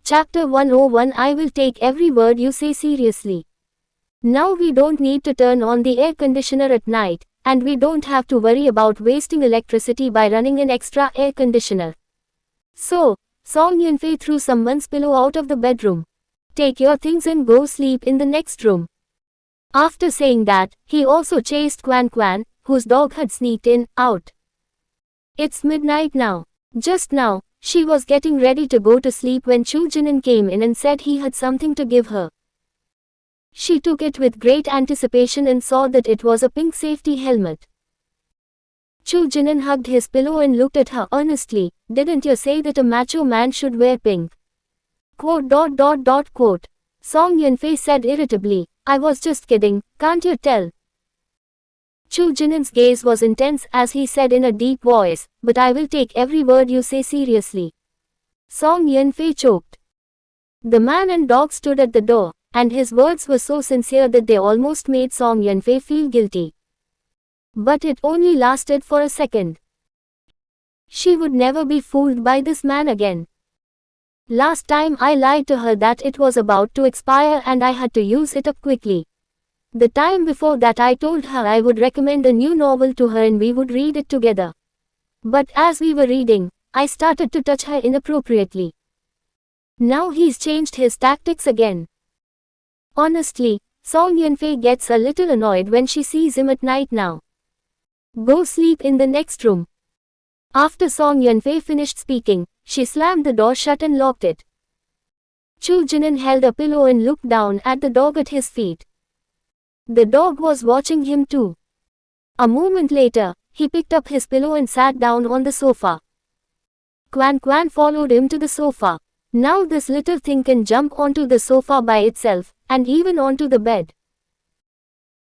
Chapter 101 I will take every word you say seriously. Now we don't need to turn on the air conditioner at night, and we don't have to worry about wasting electricity by running an extra air conditioner. So, Song Yunfei threw someone's pillow out of the bedroom. Take your things and go sleep in the next room. After saying that, he also chased Quan Quan, whose dog had sneaked in, out. It's midnight now. Just now, she was getting ready to go to sleep when Chu Jinan came in and said he had something to give her. She took it with great anticipation and saw that it was a pink safety helmet. Chu Jinan hugged his pillow and looked at her earnestly. Didn't you say that a macho man should wear pink? Quote. Song Yunfei said irritably. I was just kidding, can't you tell? Chu Jinan's gaze was intense as he said in a deep voice, but I will take every word you say seriously. Song Yunfei choked. The man and dog stood at the door, and his words were so sincere that they almost made Song Yunfei feel guilty. But it only lasted for a second. She would never be fooled by this man again. Last time I lied to her that it was about to expire and I had to use it up quickly. The time before that I told her I would recommend a new novel to her and we would read it together. But as we were reading, I started to touch her inappropriately. Now he's changed his tactics again. Honestly, Song Yunfei gets a little annoyed when she sees him at night now. Go sleep in the next room. After Song Yunfei finished speaking, she slammed the door shut and locked it. Chu Jinan held a pillow and looked down at the dog at his feet. The dog was watching him too. A moment later, he picked up his pillow and sat down on the sofa. Quan Quan followed him to the sofa. Now this little thing can jump onto the sofa by itself, and even onto the bed.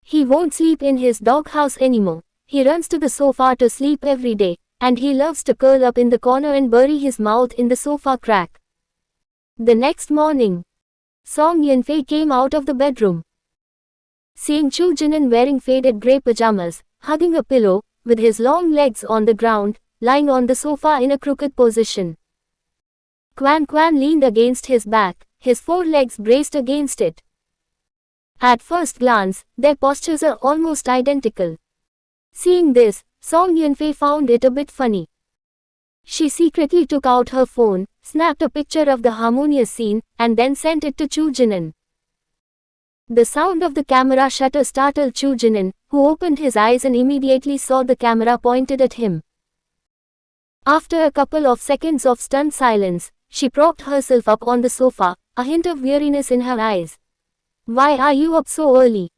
He won't sleep in his doghouse anymore. He runs to the sofa to sleep every day, and he loves to curl up in the corner and bury his mouth in the sofa crack. The next morning, Song Yunfei came out of the bedroom. Seeing Chu Jinan wearing faded grey pajamas, hugging a pillow, with his long legs on the ground, lying on the sofa in a crooked position. Quan Quan leaned against his back, his forelegs braced against it. At first glance, their postures are almost identical. Seeing this, Song Yunfei found it a bit funny. She secretly took out her phone, snapped a picture of the harmonious scene, and then sent it to Chu Jinan. The sound of the camera shutter startled Chu Jinan, who opened his eyes and immediately saw the camera pointed at him. After a couple of seconds of stunned silence, she propped herself up on the sofa, a hint of weariness in her eyes. Why are you up so early?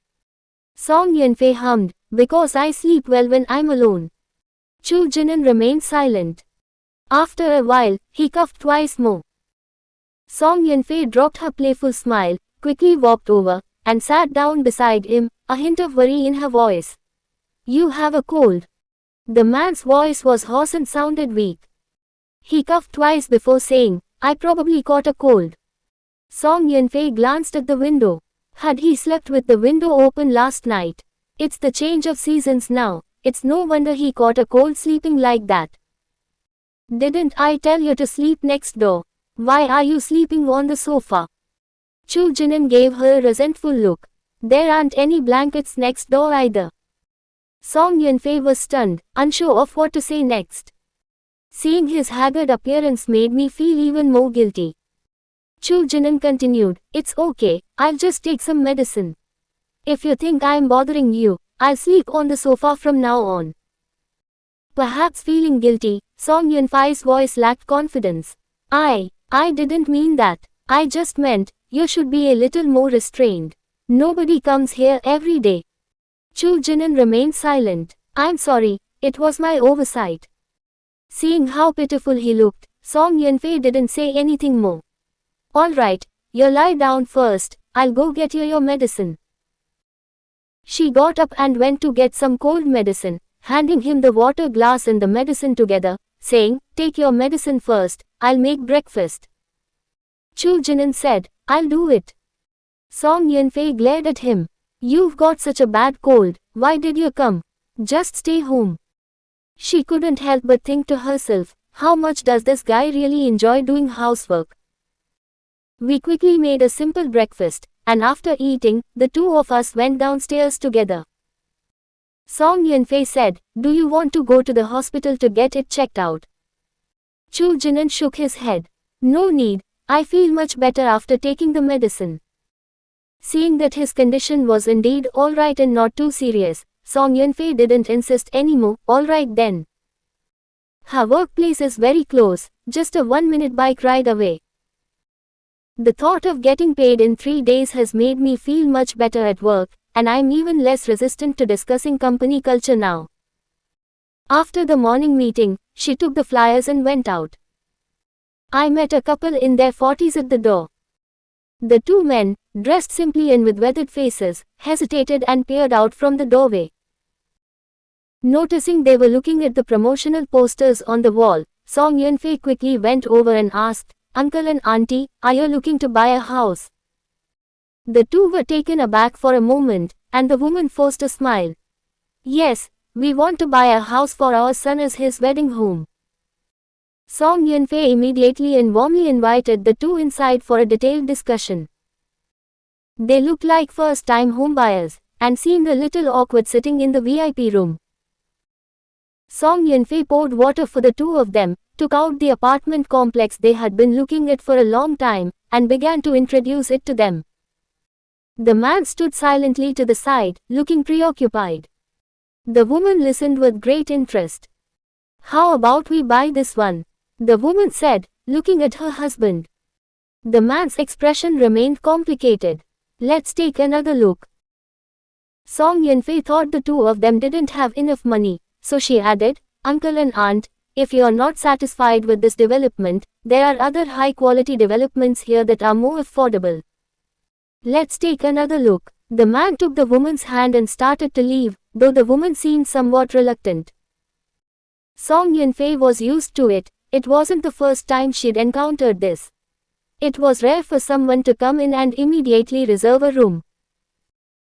Song Yunfei hummed, because I sleep well when I'm alone. Chu Jinan remained silent. After a while, he coughed twice more. Song Yunfei dropped her playful smile, quickly walked over, and sat down beside him, a hint of worry in her voice. You have a cold. The man's voice was hoarse and sounded weak. He coughed twice before saying, I probably caught a cold. Song Yunfei glanced at the window. Had he slept with the window open last night? It's the change of seasons now. It's no wonder he caught a cold sleeping like that. Didn't I tell you to sleep next door? Why are you sleeping on the sofa? Chu Jinan gave her a resentful look. There aren't any blankets next door either. Song Yunfei was stunned, unsure of what to say next. Seeing his haggard appearance made me feel even more guilty. Chu Jinan continued, it's okay, I'll just take some medicine. If you think I'm bothering you, I'll sleep on the sofa from now on. Perhaps feeling guilty, Song Yunfei's voice lacked confidence. I didn't mean that. I just meant, you should be a little more restrained. Nobody comes here every day. Chu Jinan remained silent. I'm sorry, it was my oversight. Seeing how pitiful he looked, Song Yunfei didn't say anything more. Alright, you lie down first, I'll go get you your medicine. She got up and went to get some cold medicine, handing him the water glass and the medicine together, saying, take your medicine first, I'll make breakfast. Chu Jinan said, I'll do it. Song Yunfei glared at him. You've got such a bad cold, why did you come? Just stay home. She couldn't help but think to herself, how much does this guy really enjoy doing housework? We quickly made a simple breakfast, and after eating, the two of us went downstairs together. Song Yunfei said, "Do you want to go to the hospital to get it checked out?" Chu Jinan shook his head. "No need, I feel much better after taking the medicine." Seeing that his condition was indeed alright and not too serious, Song Yunfei didn't insist anymore. "Alright then. Her workplace is very close, just a 1-minute bike ride away. The thought of getting paid in 3 days has made me feel much better at work, and I'm even less resistant to discussing company culture now." After the morning meeting, she took the flyers and went out. I met a couple in their 40s at the door. The two men, dressed simply and with weathered faces, hesitated and peered out from the doorway. Noticing they were looking at the promotional posters on the wall, Song Yunfei quickly went over and asked, "Uncle and Auntie, are you looking to buy a house?" The two were taken aback for a moment, and the woman forced a smile. "Yes, we want to buy a house for our son as his wedding home." Song Yunfei immediately and warmly invited the two inside for a detailed discussion. They looked like first-time homebuyers, and seemed a little awkward sitting in the VIP room. Song Yunfei poured water for the two of them, took out the apartment complex they had been looking at for a long time, and began to introduce it to them. The man stood silently to the side, looking preoccupied. The woman listened with great interest. "How about we buy this one?" the woman said, looking at her husband. The man's expression remained complicated. "Let's take another look." Song Yunfei thought the two of them didn't have enough money, so she added, "Uncle and Aunt, if you're not satisfied with this development, there are other high-quality developments here that are more affordable. Let's take another look." The man took the woman's hand and started to leave, though the woman seemed somewhat reluctant. Song Yunfei was used to it. It wasn't the first time she'd encountered this. It was rare for someone to come in and immediately reserve a room.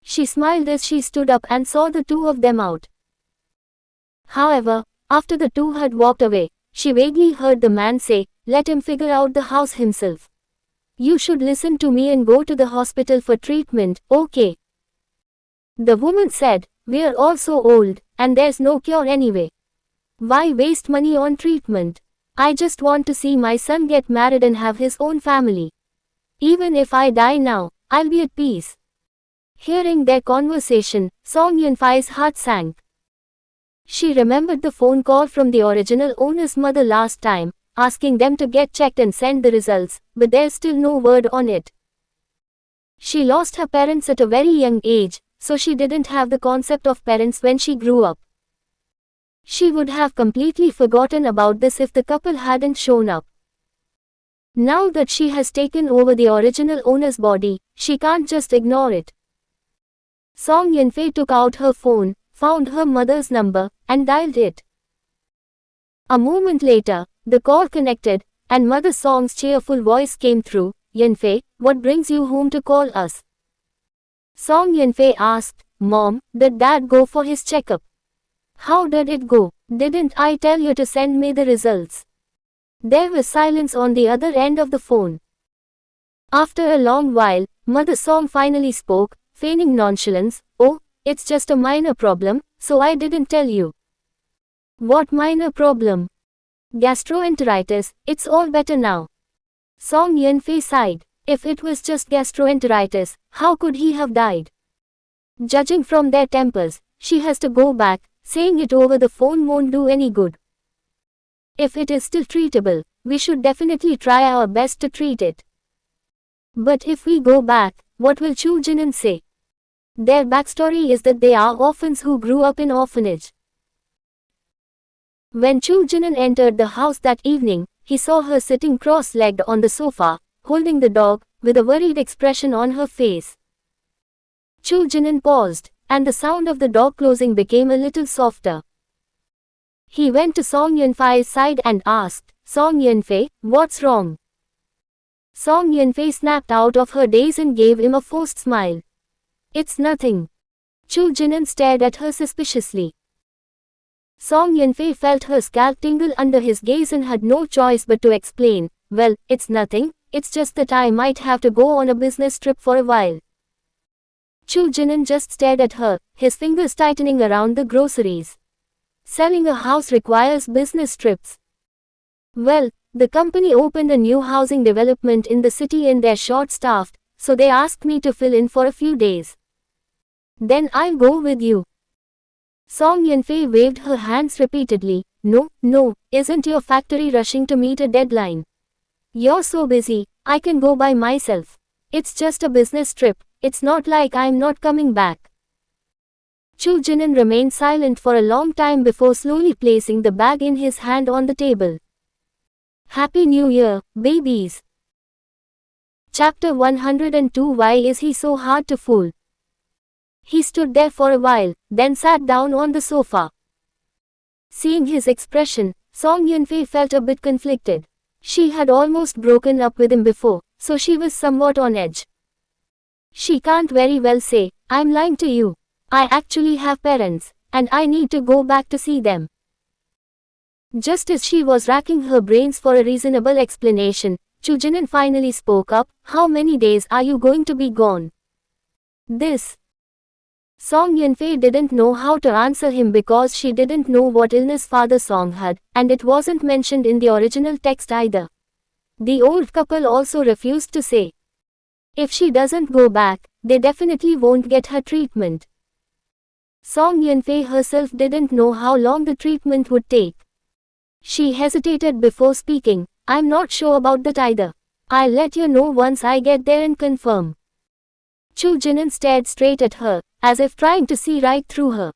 She smiled as she stood up and saw the two of them out. However, after the two had walked away, she vaguely heard the man say, "Let him figure out the house himself. You should listen to me and go to the hospital for treatment, okay?" The woman said, "We're all so old, and there's no cure anyway. Why waste money on treatment? I just want to see my son get married and have his own family. Even if I die now, I'll be at peace." Hearing their conversation, Song Yunfei's heart sank. She remembered the phone call from the original owner's mother last time, asking them to get checked and send the results, but there's still no word on it. She lost her parents at a very young age, so she didn't have the concept of parents when she grew up. She would have completely forgotten about this if the couple hadn't shown up. Now that she has taken over the original owner's body, she can't just ignore it. Song Yunfei took out her phone, found her mother's number, and dialed it. A moment later, the call connected, and Mother Song's cheerful voice came through. "Yunfei, what brings you home to call us?" Song Yunfei asked, "Mom, did Dad go for his checkup?" "How did it go? Didn't I tell you to send me the results?" There was silence on the other end of the phone. After a long while, Mother Song finally spoke, feigning nonchalance. "Oh, it's just a minor problem, so I didn't tell you." "What minor problem?" "Gastroenteritis, it's all better now." Song Yunfei sighed. If it was just gastroenteritis, how could he have died? Judging from their tempers, she has to go back. Saying it over the phone won't do any good. If it is still treatable, we should definitely try our best to treat it. But if we go back, what will Chu Jinan say? Their backstory is that they are orphans who grew up in orphanage. When Chu Jinan entered the house that evening, he saw her sitting cross-legged on the sofa, holding the dog, with a worried expression on her face. Chu Jinan paused, and the sound of the dog closing became a little softer. He went to Song Yunfei's side and asked, "Song Yunfei, what's wrong?" Song Yunfei snapped out of her daze and gave him a forced smile. "It's nothing." Chu Jinan stared at her suspiciously. Song Yunfei felt her scalp tingle under his gaze and had no choice but to explain, "Well, it's nothing, it's just that I might have to go on a business trip for a while. Chu Jinan just stared at her, his fingers tightening around the groceries. Selling a house requires business trips. Well, the company opened a new housing development in the city and they're short-staffed, so they asked me to fill in for a few days. Then I'll go with you. Song Yanfei waved her hands repeatedly. No, isn't your factory rushing to meet a deadline? You're so busy, I can go by myself. It's just a business trip, it's not like I'm not coming back. Chu Jinan remained silent for a long time before slowly placing the bag in his hand on the table. Happy New Year, babies. Chapter 102. Why is he so hard to fool? He stood there for a while, then sat down on the sofa. Seeing his expression, Song Yunfei felt a bit conflicted. She had almost broken up with him before, so she was somewhat on edge. She can't very well say, I'm lying to you. I actually have parents, and I need to go back to see them. Just as she was racking her brains for a reasonable explanation, Chu Jinan finally spoke up. How many days are you going to be gone? This. Song Yunfei didn't know how to answer him because she didn't know what illness Father Song had, and it wasn't mentioned in the original text either. The old couple also refused to say. If she doesn't go back, they definitely won't get her treatment. Song Yunfei herself didn't know how long the treatment would take. She hesitated before speaking. I'm not sure about that either. I'll let you know once I get there and confirm. Chu Jinan stared straight at her, as if trying to see right through her.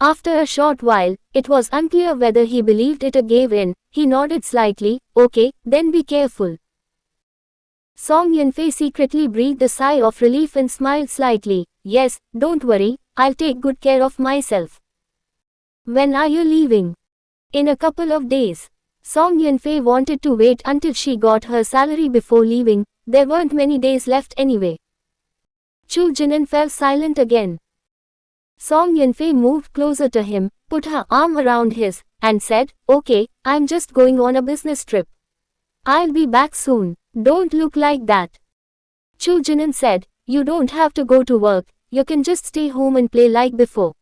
After a short while, it was unclear whether he believed it or gave in. He nodded slightly. Okay, then be careful. Song Yunfei secretly breathed a sigh of relief and smiled slightly. Yes, don't worry, I'll take good care of myself. When are you leaving? In a couple of days. Song Yunfei wanted to wait until she got her salary before leaving. There weren't many days left anyway. Chu Jinan fell silent again. Song Yunfei moved closer to him, put her arm around his, and said, Okay, I'm just going on a business trip. I'll be back soon. Don't look like that. Chu Jinan said, You don't have to go to work, you can just stay home and play like before.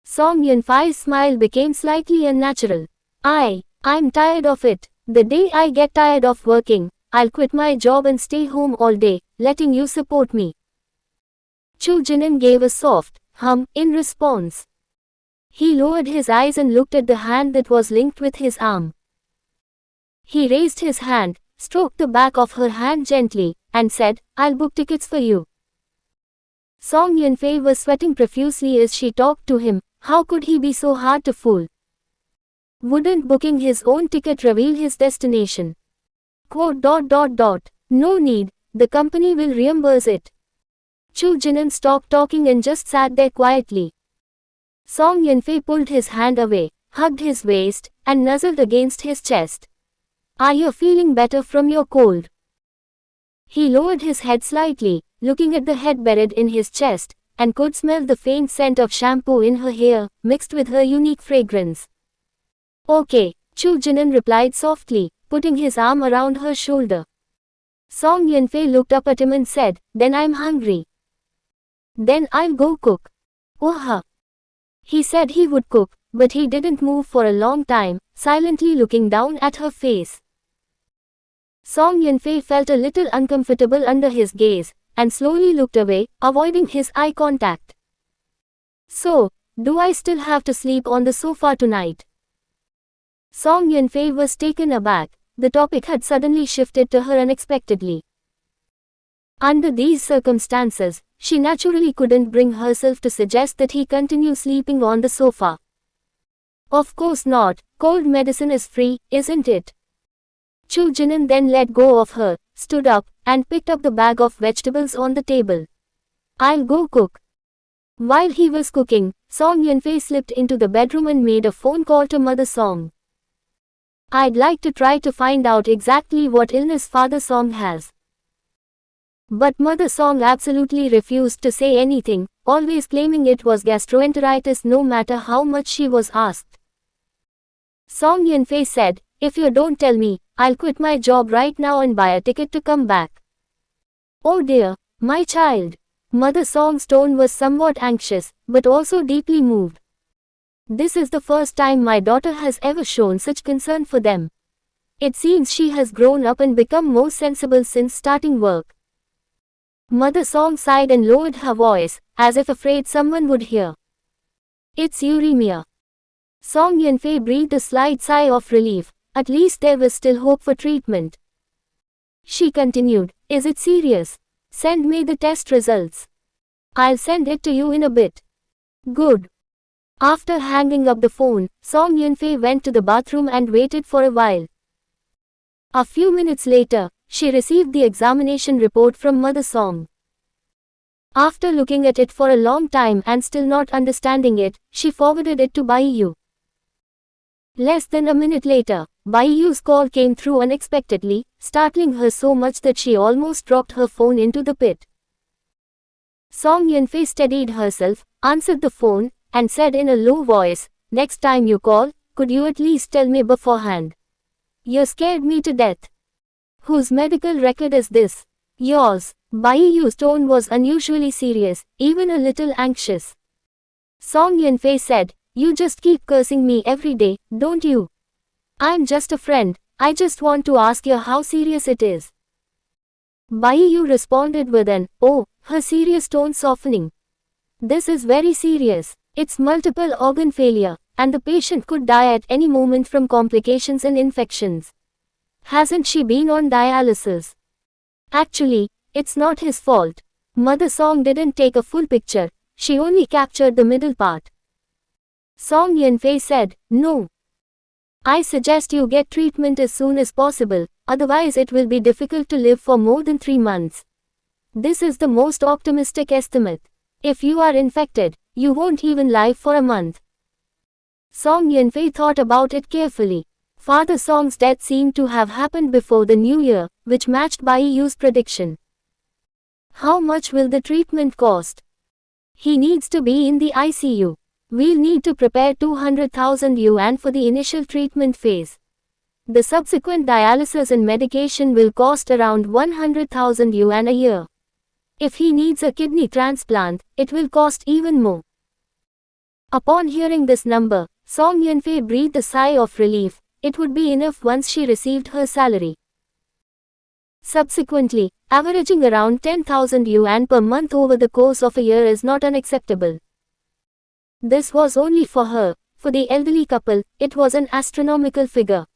Song Yunfei's smile became slightly unnatural. I'm tired of it. The day I get tired of working, I'll quit my job and stay home all day, letting you support me. Chu Jinan gave a soft hum in response. He lowered his eyes and looked at the hand that was linked with his arm. He raised his hand, stroked the back of her hand gently, and said, I'll book tickets for you. Song Yunfei was sweating profusely as she talked to him. How could he be so hard to fool? Wouldn't booking his own ticket reveal his destination? No need, the company will reimburse it. Chu Jinan stopped talking and just sat there quietly. Song Yunfei pulled his hand away, hugged his waist, and nuzzled against his chest. Are you feeling better from your cold? He lowered his head slightly, looking at the head buried in his chest, and could smell the faint scent of shampoo in her hair, mixed with her unique fragrance. Okay, Chu Jinan replied softly, putting his arm around her shoulder. Song Yunfei looked up at him and said, Then I'm hungry. Then I'll go cook. Oha. He said he would cook, but he didn't move for a long time, silently looking down at her face. Song Yunfei felt a little uncomfortable under his gaze, and slowly looked away, avoiding his eye contact. So, do I still have to sleep on the sofa tonight? Song Yunfei was taken aback. The topic had suddenly shifted to her unexpectedly. Under these circumstances, she naturally couldn't bring herself to suggest that he continue sleeping on the sofa. Of course not, cold medicine is free, isn't it? Chu Jinan then let go of her, stood up, and picked up the bag of vegetables on the table. I'll go cook. While he was cooking, Song Yunfei slipped into the bedroom and made a phone call to Mother Song. I'd like to try to find out exactly what illness Father Song has. But Mother Song absolutely refused to say anything, always claiming it was gastroenteritis no matter how much she was asked. Song Yunfei said, If you don't tell me, I'll quit my job right now and buy a ticket to come back. Oh dear, my child. Mother Song's tone was somewhat anxious, but also deeply moved. This is the first time my daughter has ever shown such concern for them. It seems she has grown up and become more sensible since starting work. Mother Song sighed and lowered her voice, as if afraid someone would hear. It's uremia. Song Yanfei breathed a slight sigh of relief. At least there was still hope for treatment. She continued, is it serious? Send me the test results. I'll send it to you in a bit. Good. After hanging up the phone, Song Yanfei went to the bathroom and waited for a while. A few minutes later, she received the examination report from Mother Song. After looking at it for a long time and still not understanding it, she forwarded it to Bai Yu. Less than a minute later, Bai Yu's call came through unexpectedly, startling her so much that she almost dropped her phone into the pit. Song Yanfei steadied herself, answered the phone, and said in a low voice, next time you call, could you at least tell me beforehand? You scared me to death. Whose medical record is this? Yours. Bai Yu's tone was unusually serious, even a little anxious. Song Yanfei said, you just keep cursing me every day, don't you? I'm just a friend, I just want to ask you how serious it is. Bai Yu responded with an, oh, her serious tone softening. This is very serious. It's multiple organ failure, and the patient could die at any moment from complications and infections. Hasn't she been on dialysis? Actually, it's not his fault. Mother Song didn't take a full picture, she only captured the middle part. Song Yanfei said, no. I suggest you get treatment as soon as possible, otherwise it will be difficult to live for more than 3 months. This is the most optimistic estimate. If you are infected, you won't even live for a month. Song Yanfei thought about it carefully. Father Song's death seemed to have happened before the new year, which matched Bai Yu's prediction. How much will the treatment cost? He needs to be in the ICU. We'll need to prepare 200,000 yuan for the initial treatment phase. The subsequent dialysis and medication will cost around 100,000 yuan a year. If he needs a kidney transplant, it will cost even more. Upon hearing this number, Song Yanfei breathed a sigh of relief. It would be enough once she received her salary. Subsequently, averaging around 10,000 yuan per month over the course of a year is not unacceptable. This was only for her. For the elderly couple, it was an astronomical figure.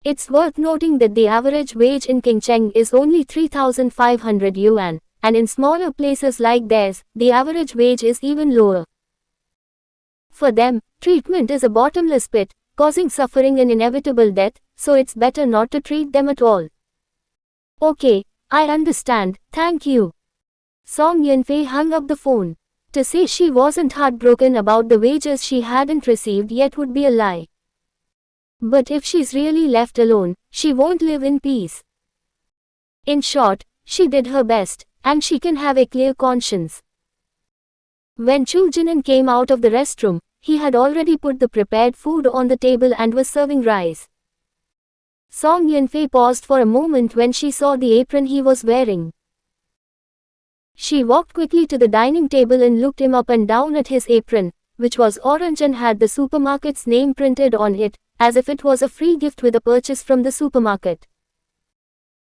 It's worth noting that the average wage in Qingcheng is only 3,500 yuan, and in smaller places like theirs, the average wage is even lower. For them, treatment is a bottomless pit, causing suffering and inevitable death, so it's better not to treat them at all. Okay, I understand, thank you. Song Yanfei hung up the phone. To say she wasn't heartbroken about the wages she hadn't received yet would be a lie. But if she's really left alone, she won't live in peace. In short, she did her best, and she can have a clear conscience. When Chu Jinan came out of the restroom, he had already put the prepared food on the table and was serving rice. Song Yanfei paused for a moment when she saw the apron he was wearing. She walked quickly to the dining table and looked him up and down at his apron, which was orange and had the supermarket's name printed on it, as if it was a free gift with a purchase from the supermarket.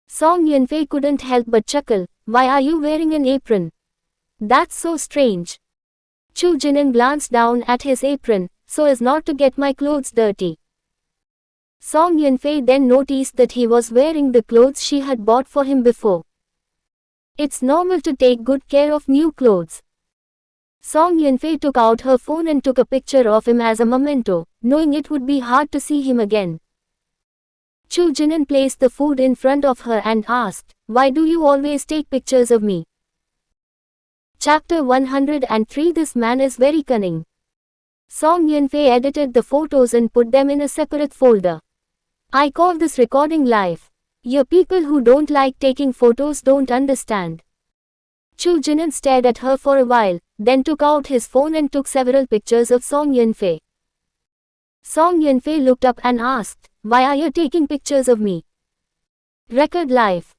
Song Yanfei couldn't help but chuckle, why are you wearing an apron? That's so strange. Chu Jinan glanced down at his apron, so as not to get my clothes dirty. Song Yanfei then noticed that he was wearing the clothes she had bought for him before. It's normal to take good care of new clothes. Song Yanfei took out her phone and took a picture of him as a memento, knowing it would be hard to see him again. Chu Jinan placed the food in front of her and asked, why do you always take pictures of me? Chapter 103 This man is very cunning. Song Yanfei edited the photos and put them in a separate folder. I call this recording life. Your people who don't like taking photos don't understand. Chu Jinan stared at her for a while, then took out his phone and took several pictures of Song Yanfei. Song Yanfei looked up and asked, why are you taking pictures of me? Record life.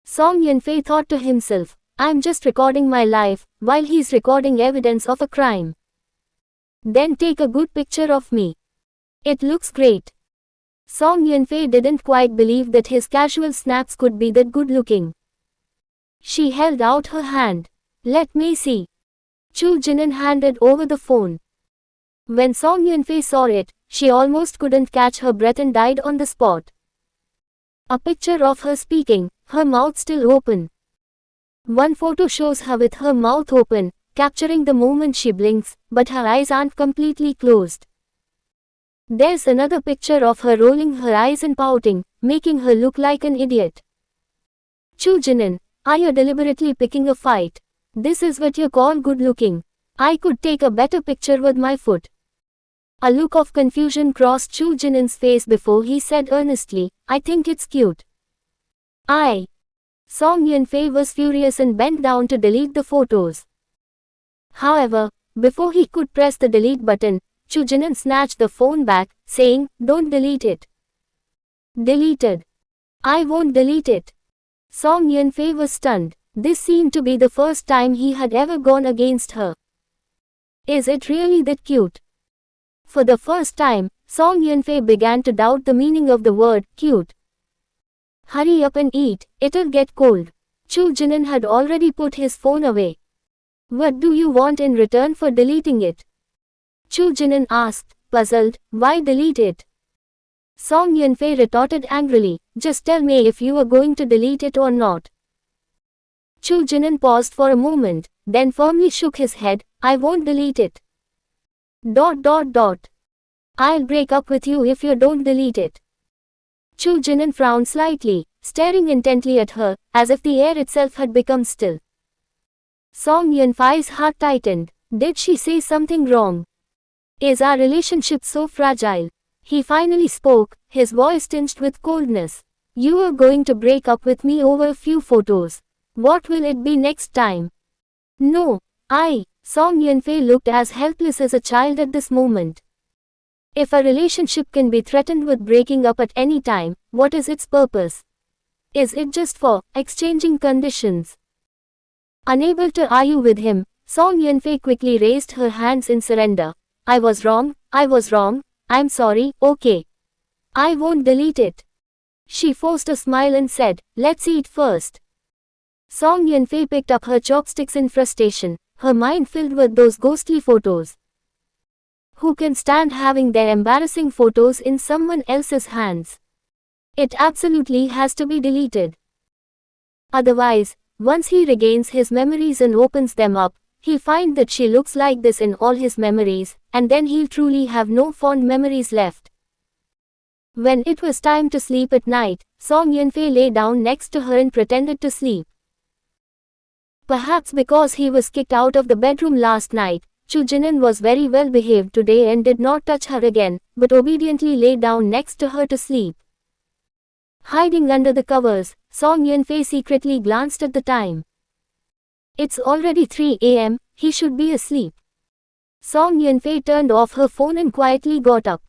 Song Yunfei thought to himself, I'm just recording my life, while he's recording evidence of a crime. Then take a good picture of me. It looks great. Song Yunfei didn't quite believe that his casual snaps could be that good looking. She held out her hand. Let me see. Chu Jinan handed over the phone. When Song Yunfei saw it, she almost couldn't catch her breath and died on the spot. A picture of her speaking, her mouth still open. One photo shows her with her mouth open, capturing the moment she blinks, but her eyes aren't completely closed. There's another picture of her rolling her eyes and pouting, making her look like an idiot. Chu Jinan, are you deliberately picking a fight? This is what you call good looking. I could take a better picture with my foot. A look of confusion crossed Chu Jinan's face before he said earnestly, I think it's cute. Song Yunfei was furious and bent down to delete the photos. However, before he could press the delete button, Chu Jinan snatched the phone back, saying, don't delete it. Deleted. I won't delete it. Song Yunfei was stunned. This seemed to be the first time he had ever gone against her. Is it really that cute? For the first time, Song Yunfei began to doubt the meaning of the word, cute. Hurry up and eat, it'll get cold. Chu Jinan had already put his phone away. What do you want in return for deleting it? Chu Jinan asked, puzzled, why delete it? Song Yunfei retorted angrily, just tell me if you are going to delete it or not. Chu Jinan paused for a moment, then firmly shook his head, I won't delete it. I'll break up with you if you don't delete it. Chu Jinan frowned slightly, staring intently at her, as if the air itself had become still. Song Yunfei's heart tightened. Did she say something wrong? Is our relationship so fragile? He finally spoke, his voice tinged with coldness. You are going to break up with me over a few photos. What will it be next time? No, Song Yunfei looked as helpless as a child at this moment. If a relationship can be threatened with breaking up at any time, what is its purpose? Is it just for exchanging conditions? Unable to argue with him, Song Yunfei quickly raised her hands in surrender. I was wrong, I'm sorry, okay. I won't delete it. She forced a smile and said, let's eat first. Song Yunfei picked up her chopsticks in frustration, her mind filled with those ghostly photos. Who can stand having their embarrassing photos in someone else's hands? It absolutely has to be deleted. Otherwise, once he regains his memories and opens them up, he'll find that she looks like this in all his memories, and then he'll truly have no fond memories left. When it was time to sleep at night, Song Yunfei lay down next to her and pretended to sleep. Perhaps because he was kicked out of the bedroom last night, Chu Jinan was very well behaved today and did not touch her again, but obediently lay down next to her to sleep. Hiding under the covers, Song Yunfei secretly glanced at the time. It's already 3 a.m., he should be asleep. Song Yunfei turned off her phone and quietly got up.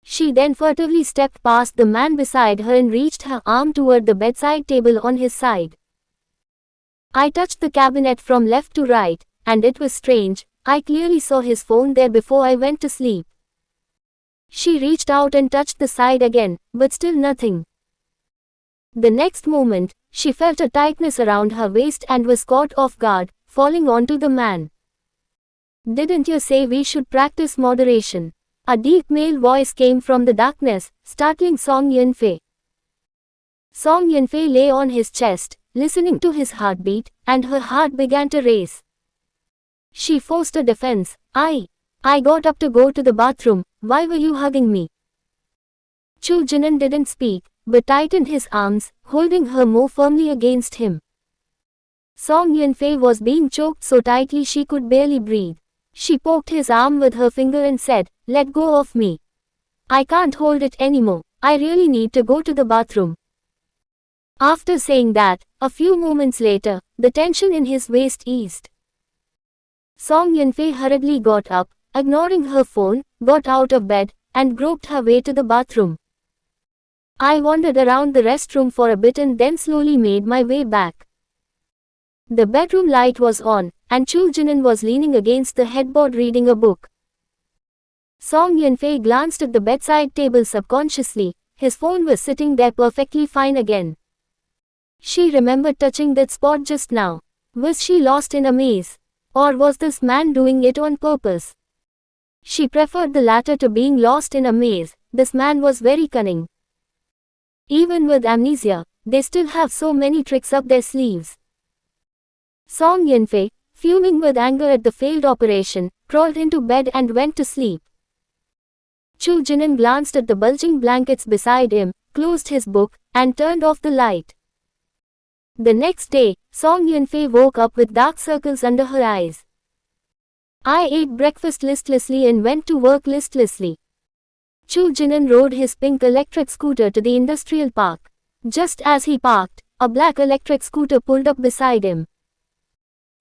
She then furtively stepped past the man beside her and reached her arm toward the bedside table on his side. I touched the cabinet from left to right, and it was strange, I clearly saw his phone there before I went to sleep. She reached out and touched the side again, but still nothing. The next moment, she felt a tightness around her waist and was caught off guard, falling onto the man. Didn't you say we should practice moderation? A deep male voice came from the darkness, startling Song Yunfei. Song Yunfei lay on his chest, listening to his heartbeat, and her heart began to race. She forced a defense. I got up to go to the bathroom, why were you hugging me? Chu Jinan didn't speak, but tightened his arms, holding her more firmly against him. Song Yunfei was being choked so tightly she could barely breathe. She poked his arm with her finger and said, let go of me. I can't hold it anymore, I really need to go to the bathroom. After saying that, a few moments later, the tension in his waist eased. Song Yunfei hurriedly got up, ignoring her phone, got out of bed, and groped her way to the bathroom. I wandered around the restroom for a bit and then slowly made my way back. The bedroom light was on, and Chu Jinan was leaning against the headboard reading a book. Song Yunfei glanced at the bedside table subconsciously. His phone was sitting there perfectly fine again. She remembered touching that spot just now. Was she lost in a maze? Or was this man doing it on purpose? She preferred the latter to being lost in a maze. This man was very cunning. Even with amnesia, they still have so many tricks up their sleeves. Song Yunfei, fuming with anger at the failed operation, crawled into bed and went to sleep. Chu Jinan glanced at the bulging blankets beside him, closed his book, and turned off the light. The next day, Song Yunfei woke up with dark circles under her eyes. I ate breakfast listlessly and went to work listlessly. Chu Jinan rode his pink electric scooter to the industrial park. Just as he parked, a black electric scooter pulled up beside him.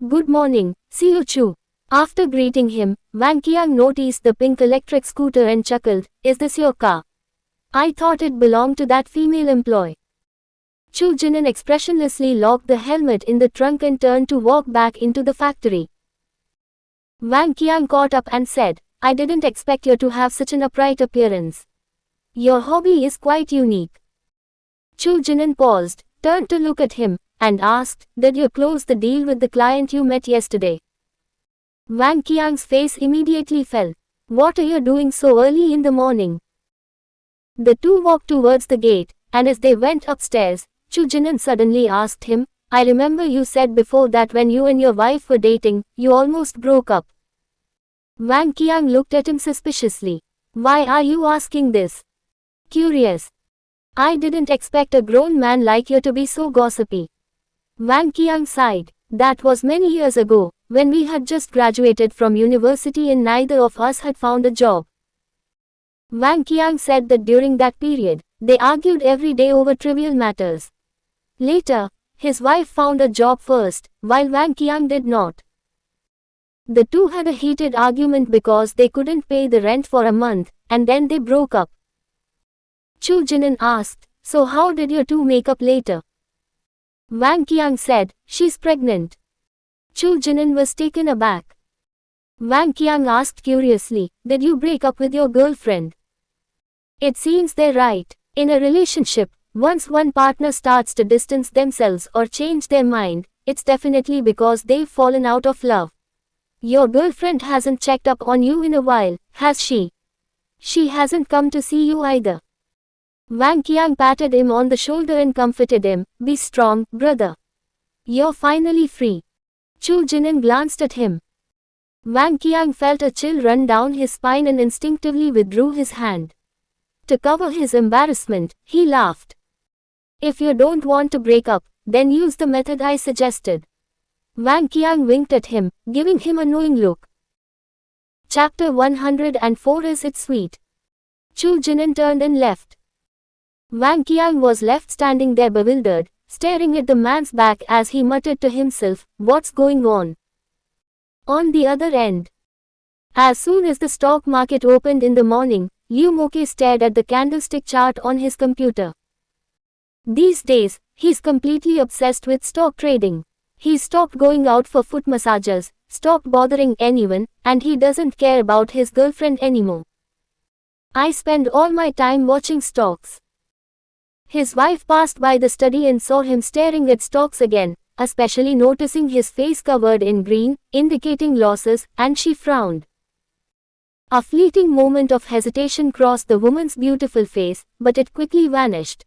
Good morning, CEO Chu. After greeting him, Wang Qiang noticed the pink electric scooter and chuckled, "Is this your car? I thought it belonged to that female employee." Chu Jinan expressionlessly locked the helmet in the trunk and turned to walk back into the factory. Wang Qiang caught up and said, "I didn't expect you to have such an upright appearance. Your hobby is quite unique." Chu Jinan paused, turned to look at him, and asked, "Did you close the deal with the client you met yesterday?" Wang Qiang's face immediately fell. "What are you doing so early in the morning?" The two walked towards the gate, and as they went upstairs, Chu Jinan suddenly asked him, "I remember you said before that when you and your wife were dating, you almost broke up." Wang Qiang looked at him suspiciously. "Why are you asking this?" "Curious. I didn't expect a grown man like you to be so gossipy." Wang Qiang sighed. "That was many years ago, when we had just graduated from university and neither of us had found a job." Wang Qiang said that during that period, they argued every day over trivial matters. Later, his wife found a job first, while Wang Qiang did not. The two had a heated argument because they couldn't pay the rent for a month, and then they broke up. Chu Jinan asked, "So how did you two make up later?" Wang Qiang said, "She's pregnant." Chu Jinan was taken aback. Wang Qiang asked curiously, "Did you break up with your girlfriend?" It seems they're right. In a relationship, once one partner starts to distance themselves or change their mind, it's definitely because they've fallen out of love. Your girlfriend hasn't checked up on you in a while, has she? She hasn't come to see you either. Wang Qiang patted him on the shoulder and comforted him, "Be strong, brother. You're finally free." Chu Jinan glanced at him. Wang Qiang felt a chill run down his spine and instinctively withdrew his hand. To cover his embarrassment, he laughed. "If you don't want to break up, then use the method I suggested." Wang Qiang winked at him, giving him a knowing look. Chapter 104 Is It Sweet? Chu Jinan turned and left. Wang Qiang was left standing there bewildered, staring at the man's back as he muttered to himself, "What's going on?" On the other end, as soon as the stock market opened in the morning, Liu Moke stared at the candlestick chart on his computer. These days, he's completely obsessed with stock trading. He's stopped going out for foot massages, stopped bothering anyone, and he doesn't care about his girlfriend anymore. "I spend all my time watching stocks." His wife passed by the study and saw him staring at stocks again, especially noticing his face covered in green, indicating losses, and she frowned. A fleeting moment of hesitation crossed the woman's beautiful face, but it quickly vanished.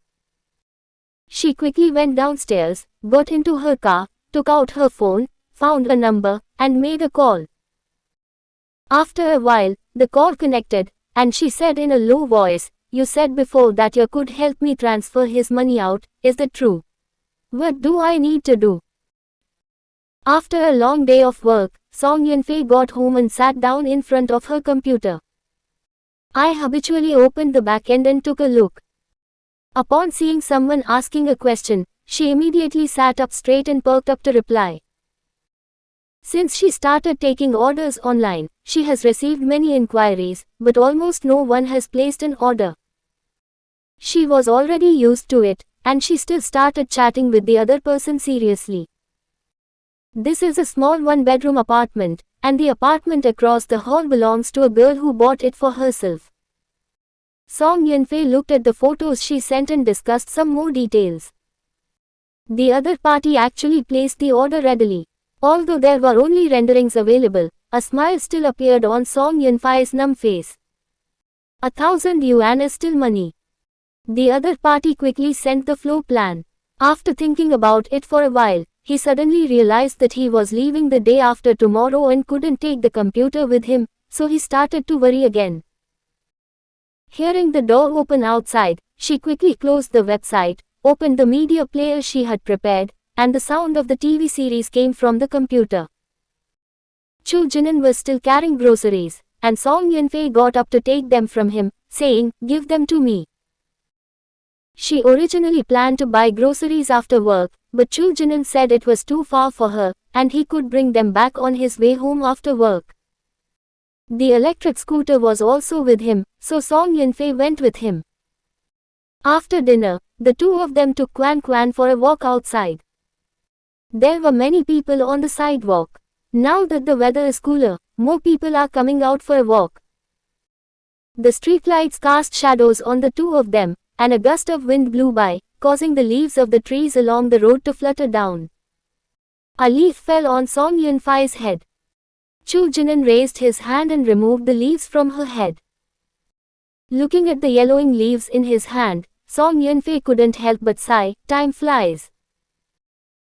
She quickly went downstairs, got into her car, took out her phone, found a number, and made a call. After a while, the call connected, and she said in a low voice, "You said before that you could help me transfer his money out, is that true? What do I need to do?" After a long day of work, Song Yunfei got home and sat down in front of her computer. I habitually opened the back end and took a look. Upon seeing someone asking a question, she immediately sat up straight and perked up to reply. Since she started taking orders online, she has received many inquiries, but almost no one has placed an order. She was already used to it, and she still started chatting with the other person seriously. This is a small one-bedroom apartment, and the apartment across the hall belongs to a girl who bought it for herself. Song Yunfei looked at the photos she sent and discussed some more details. The other party actually placed the order readily. Although there were only renderings available, a smile still appeared on Song Yunfei's numb face. 1,000 yuan is still money. The other party quickly sent the floor plan. After thinking about it for a while, he suddenly realized that he was leaving the day after tomorrow and couldn't take the computer with him, so he started to worry again. Hearing the door open outside, she quickly closed the website, opened the media player she had prepared, and the sound of the TV series came from the computer. Chu Jinan was still carrying groceries, and Song Yunfei got up to take them from him, saying, "Give them to me." She originally planned to buy groceries after work, but Chu Jinan said it was too far for her, and he could bring them back on his way home after work. The electric scooter was also with him, so Song Yunfei went with him. After dinner, the two of them took Quan Quan for a walk outside. There were many people on the sidewalk. Now that the weather is cooler, more people are coming out for a walk. The streetlights cast shadows on the two of them, and a gust of wind blew by, causing the leaves of the trees along the road to flutter down. A leaf fell on Song Yunfei's head. Chu Jinan raised his hand and removed the leaves from her head. Looking at the yellowing leaves in his hand, Song Yunfei couldn't help but sigh, "Time flies."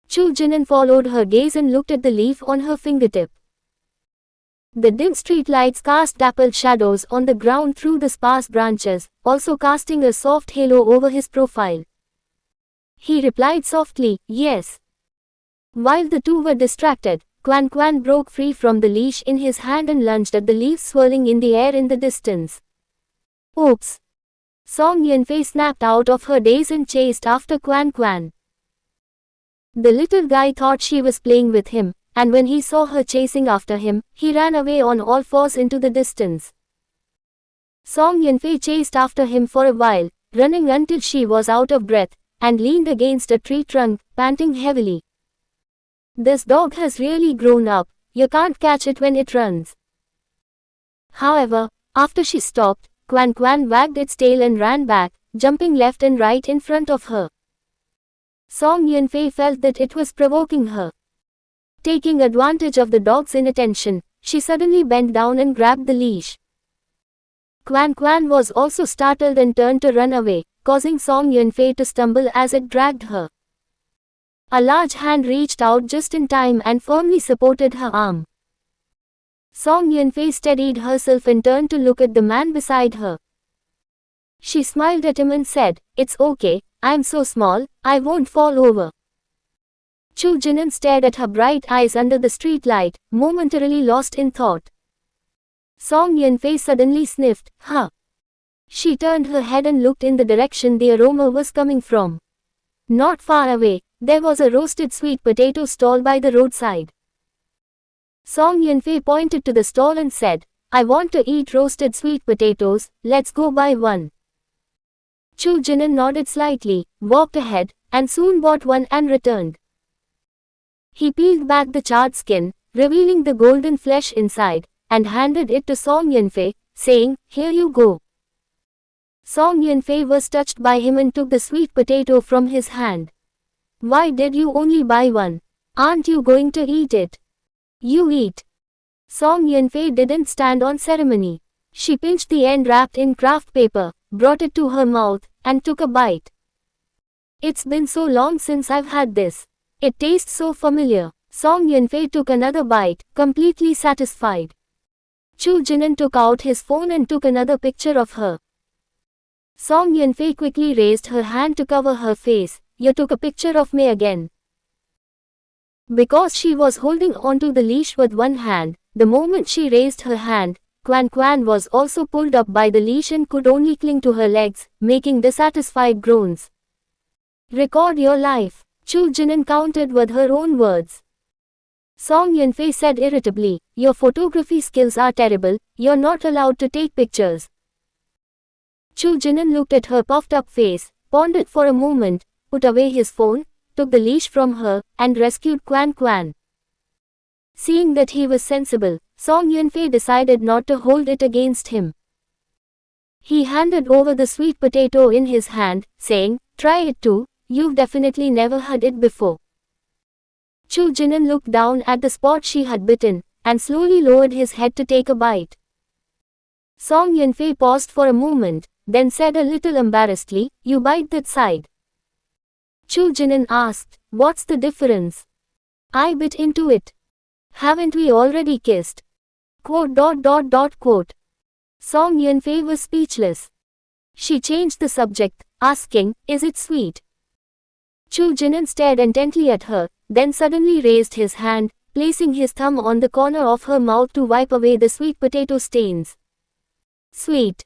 Chu Jinan followed her gaze and looked at the leaf on her fingertip. The dim street lights cast dappled shadows on the ground through the sparse branches, also casting a soft halo over his profile. He replied softly, "Yes." While the two were distracted, Quan Quan broke free from the leash in his hand and lunged at the leaves swirling in the air in the distance. "Oops!" Song Yunfei snapped out of her daze and chased after Quan Quan. The little guy thought she was playing with him, and when he saw her chasing after him, he ran away on all fours into the distance. Song Yunfei chased after him for a while, running until she was out of breath, and leaned against a tree trunk, panting heavily. This dog has really grown up, you can't catch it when it runs. However, after she stopped, Quan Quan wagged its tail and ran back, jumping left and right in front of her. Song Yunfei felt that it was provoking her. Taking advantage of the dog's inattention, she suddenly bent down and grabbed the leash. Quan Quan was also startled and turned to run away, causing Song Yunfei to stumble as it dragged her. A large hand reached out just in time and firmly supported her arm. Song Yunfei steadied herself and turned to look at the man beside her. She smiled at him and said, "It's okay, I'm so small, I won't fall over." Chu Jinan stared at her bright eyes under the streetlight, momentarily lost in thought. Song Yunfei suddenly sniffed, "Huh." She turned her head and looked in the direction the aroma was coming from. Not far away, there was a roasted sweet potato stall by the roadside. Song Yunfei pointed to the stall and said, "I want to eat roasted sweet potatoes, let's go buy one." Chu Jinan nodded slightly, walked ahead, and soon bought one and returned. He peeled back the charred skin, revealing the golden flesh inside, and handed it to Song Yunfei, saying, "Here you go." Song Yunfei was touched by him and took the sweet potato from his hand. "Why did you only buy one? Aren't you going to eat it?" "You eat." Song Yunfei didn't stand on ceremony. She pinched the end wrapped in craft paper, brought it to her mouth, and took a bite. "It's been so long since I've had this. It tastes so familiar." Song Yunfei took another bite, completely satisfied. Chu Jinan took out his phone and took another picture of her. Song Yunfei quickly raised her hand to cover her face. "You took a picture of me again." Because she was holding onto the leash with one hand, the moment she raised her hand, Quan Quan was also pulled up by the leash and could only cling to her legs, making dissatisfied groans. "Record your life," Chu Jinan countered with her own words. Song Yunfei said irritably, "Your photography skills are terrible, you're not allowed to take pictures." Chu Jinan looked at her puffed-up face, pondered for a moment, put away his phone, took the leash from her, and rescued Quan Quan. Seeing that he was sensible, Song Yunfei decided not to hold it against him. He handed over the sweet potato in his hand, saying, "Try it too, you've definitely never had it before." Chu Jinan looked down at the spot she had bitten, and slowly lowered his head to take a bite. Song Yunfei paused for a moment, then said a little embarrassedly, "You bite that side." Chu Jinan asked, "What's the difference?" "I bit into it." "Haven't we already kissed?" Quote. Song Yunfei was speechless. She changed the subject, asking, "Is it sweet?" Chu Jinan stared intently at her, then suddenly raised his hand, placing his thumb on the corner of her mouth to wipe away the sweet potato stains. Sweet.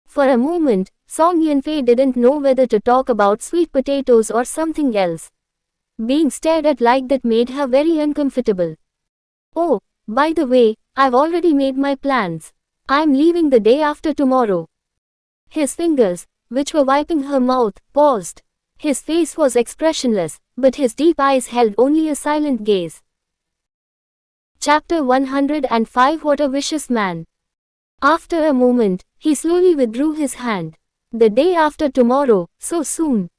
For a moment, Song Yunfei didn't know whether to talk about sweet potatoes or something else. Being stared at like that made her very uncomfortable. "Oh, by the way, I've already made my plans. I'm leaving the day after tomorrow." His fingers, which were wiping her mouth, paused. His face was expressionless, but his deep eyes held only a silent gaze. Chapter 105 What a Vicious Man. After a moment, he slowly withdrew his hand. "The day after tomorrow, so soon?"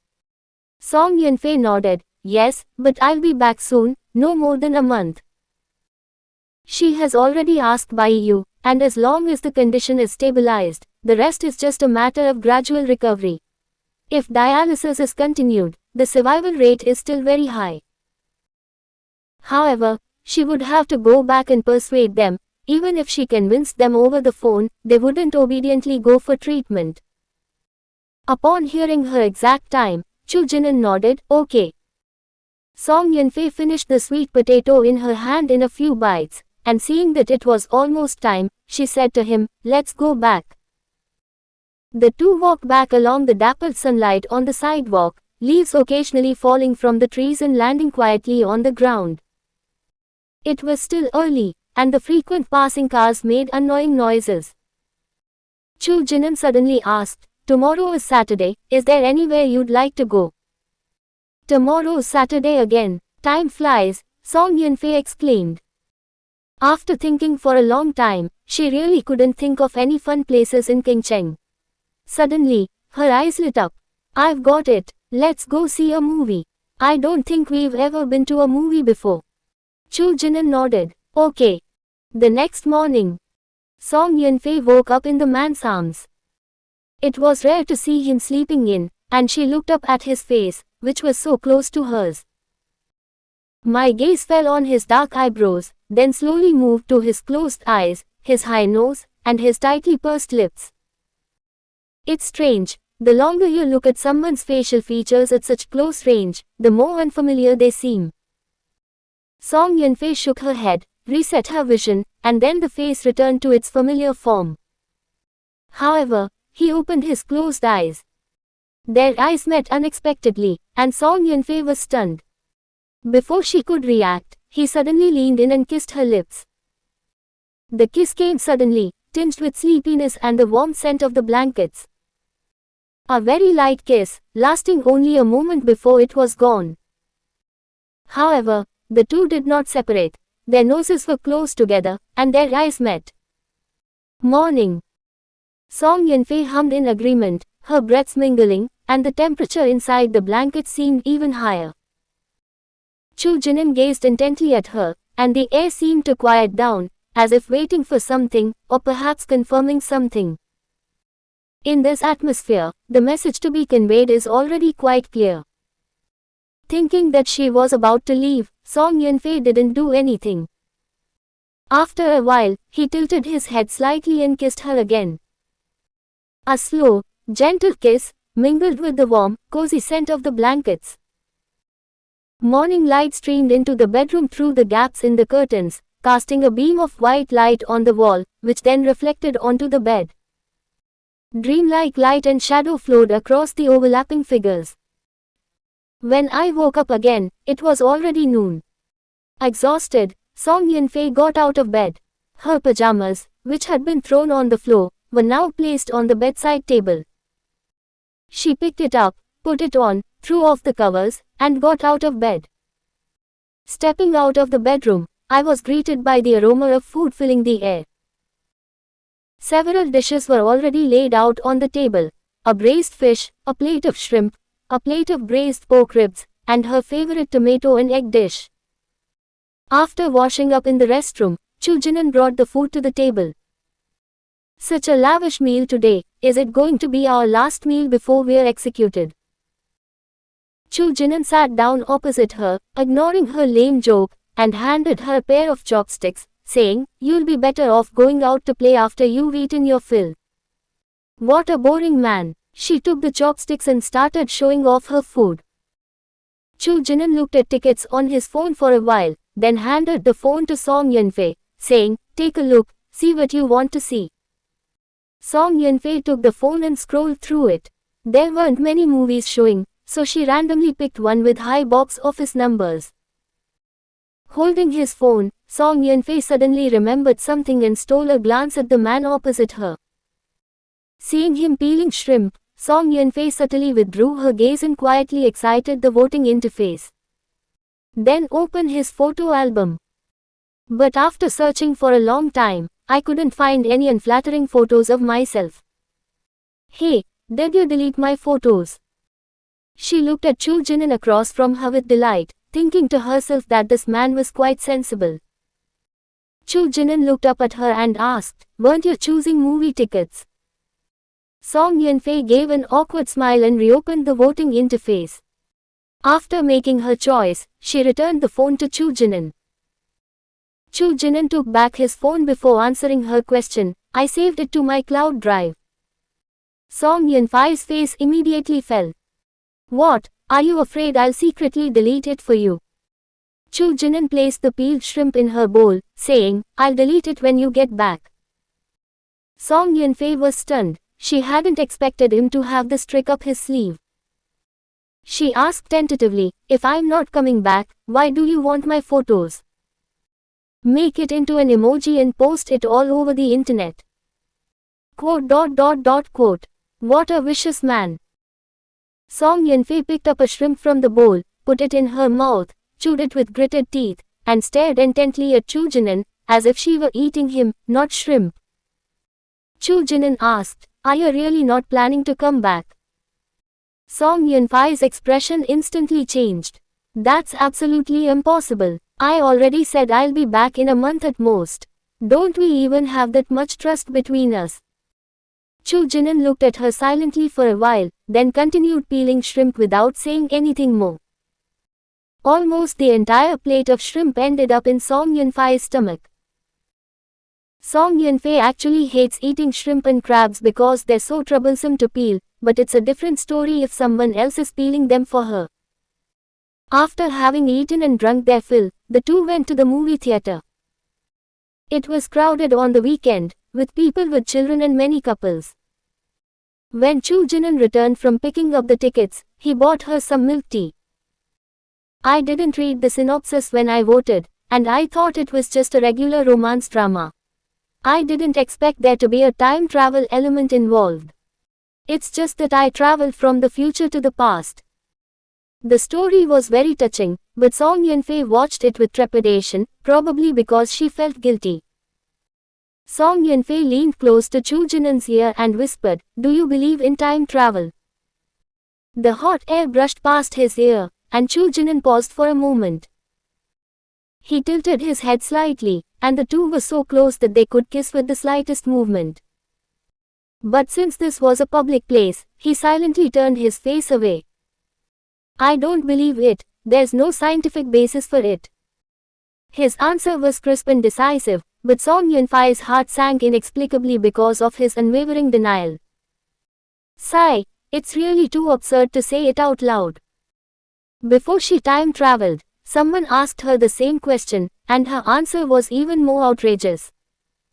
Song Yunfei nodded, "Yes, but I'll be back soon, no more than a month." She has already asked by you, and as long as the condition is stabilized, the rest is just a matter of gradual recovery. If dialysis is continued, the survival rate is still very high. However, she would have to go back and persuade them. Even if she convinced them over the phone, they wouldn't obediently go for treatment. Upon hearing her exact time, Chu Jinan nodded, "Okay." Song Yunfei finished the sweet potato in her hand in a few bites, and seeing that it was almost time, she said to him, "Let's go back." The two walked back along the dappled sunlight on the sidewalk, leaves occasionally falling from the trees and landing quietly on the ground. It was still early, and the frequent passing cars made annoying noises. Chu Jinan suddenly asked, "Tomorrow is Saturday, is there anywhere you'd like to go?" "Tomorrow's Saturday again, time flies," Song Yunfei exclaimed. After thinking for a long time, she really couldn't think of any fun places in Qingcheng. Suddenly, her eyes lit up. "I've got it, let's go see a movie." "I don't think we've ever been to a movie before." Chu Jinan nodded. "Okay." The next morning, Song Yunfei woke up in the man's arms. It was rare to see him sleeping in, and she looked up at his face, which was so close to hers. My gaze fell on his dark eyebrows, then slowly moved to his closed eyes, his high nose, and his tightly pursed lips. It's strange, the longer you look at someone's facial features at such close range, the more unfamiliar they seem. Song Yunfei shook her head, reset her vision, and then the face returned to its familiar form. However, he opened his closed eyes. Their eyes met unexpectedly, and Song Yunfei was stunned. Before she could react, he suddenly leaned in and kissed her lips. The kiss came suddenly, tinged with sleepiness and the warm scent of the blankets. A very light kiss, lasting only a moment before it was gone. However, the two did not separate. Their noses were close together, and their eyes met. "Morning." Song Yunfei hummed in agreement, her breaths mingling, and the temperature inside the blanket seemed even higher. Chu Jinan gazed intently at her, and the air seemed to quiet down, as if waiting for something, or perhaps confirming something. In this atmosphere, the message to be conveyed is already quite clear. Thinking that she was about to leave, Song Yunfei didn't do anything. After a while, he tilted his head slightly and kissed her again. A slow, gentle kiss, mingled with the warm, cozy scent of the blankets. Morning light streamed into the bedroom through the gaps in the curtains, casting a beam of white light on the wall, which then reflected onto the bed. Dreamlike light and shadow flowed across the overlapping figures. When I woke up again, it was already noon. Exhausted, Song Yunfei got out of bed. Her pajamas, which had been thrown on the floor, were now placed on the bedside table. She picked it up, put it on, threw off the covers, and got out of bed. Stepping out of the bedroom, I was greeted by the aroma of food filling the air. Several dishes were already laid out on the table: a braised fish, a plate of shrimp, a plate of braised pork ribs, and her favorite tomato and egg dish. After washing up in the restroom, Chu Jinan brought the food to the table. Such a lavish meal today. Is it going to be our last meal before we're executed? Chu Jinan sat down opposite her, ignoring her lame joke, and handed her a pair of chopsticks, saying, "You'll be better off going out to play after you've eaten your fill." What a boring man. She took the chopsticks and started showing off her food. Chu Jinan looked at tickets on his phone for a while, then handed the phone to Song Yunfei, saying, "Take a look, see what you want to see." Song Yunfei took the phone and scrolled through it. There weren't many movies showing, so she randomly picked one with high box office numbers. Holding his phone, Song Yunfei suddenly remembered something and stole a glance at the man opposite her. Seeing him peeling shrimp, Song Yunfei subtly withdrew her gaze and quietly exited the voting interface. Then opened his photo album. But after searching for a long time, I couldn't find any unflattering photos of myself. "Hey, did you delete my photos?" She looked at Chu Jinan across from her with delight, thinking to herself that this man was quite sensible. Chu Jinan looked up at her and asked, "Weren't you choosing movie tickets?" Song Yunfei gave an awkward smile and reopened the voting interface. After making her choice, she returned the phone to Chu Jinan. Chu Jinan took back his phone before answering her question. "I saved it to my cloud drive." Song Yunfei's face immediately fell. "What, are you afraid I'll secretly delete it for you?" Chu Jinan placed the peeled shrimp in her bowl, saying, "I'll delete it when you get back." Song Yunfei was stunned. She hadn't expected him to have this trick up his sleeve. She asked tentatively, "If I'm not coming back, why do you want my photos? Make it into an emoji and post it all over the internet." Quote. What a vicious man. Song Yunfei picked up a shrimp from the bowl, put it in her mouth, chewed it with gritted teeth, and stared intently at Chu Jinan, as if she were eating him, not shrimp. Chu Jinan asked, "Are you really not planning to come back?" Song Yunfei's expression instantly changed. "That's absolutely impossible. I already said I'll be back in a month at most. Don't we even have that much trust between us?" Chu Jinan looked at her silently for a while, then continued peeling shrimp without saying anything more. Almost the entire plate of shrimp ended up in Song Yunfei's stomach. Song Yunfei actually hates eating shrimp and crabs because they're so troublesome to peel, but it's a different story if someone else is peeling them for her. After having eaten and drunk their fill, the two went to the movie theater. It was crowded on the weekend, with people with children and many couples. When Chu Jinan returned from picking up the tickets, he bought her some milk tea. "I didn't read the synopsis when I voted, and I thought it was just a regular romance drama. I didn't expect there to be a time travel element involved. It's just that I traveled from the future to the past." The story was very touching, but Song Yunfei watched it with trepidation, probably because she felt guilty. Song Yunfei leaned close to Chu Jinan's ear and whispered, "Do you believe in time travel?" The hot air brushed past his ear, and Chu Jinan paused for a moment. He tilted his head slightly, and the two were so close that they could kiss with the slightest movement. But since this was a public place, he silently turned his face away. "I don't believe it, there's no scientific basis for it." His answer was crisp and decisive, but Song Yunfei's heart sank inexplicably because of his unwavering denial. Sigh, it's really too absurd to say it out loud. Before she time traveled, someone asked her the same question, and her answer was even more outrageous.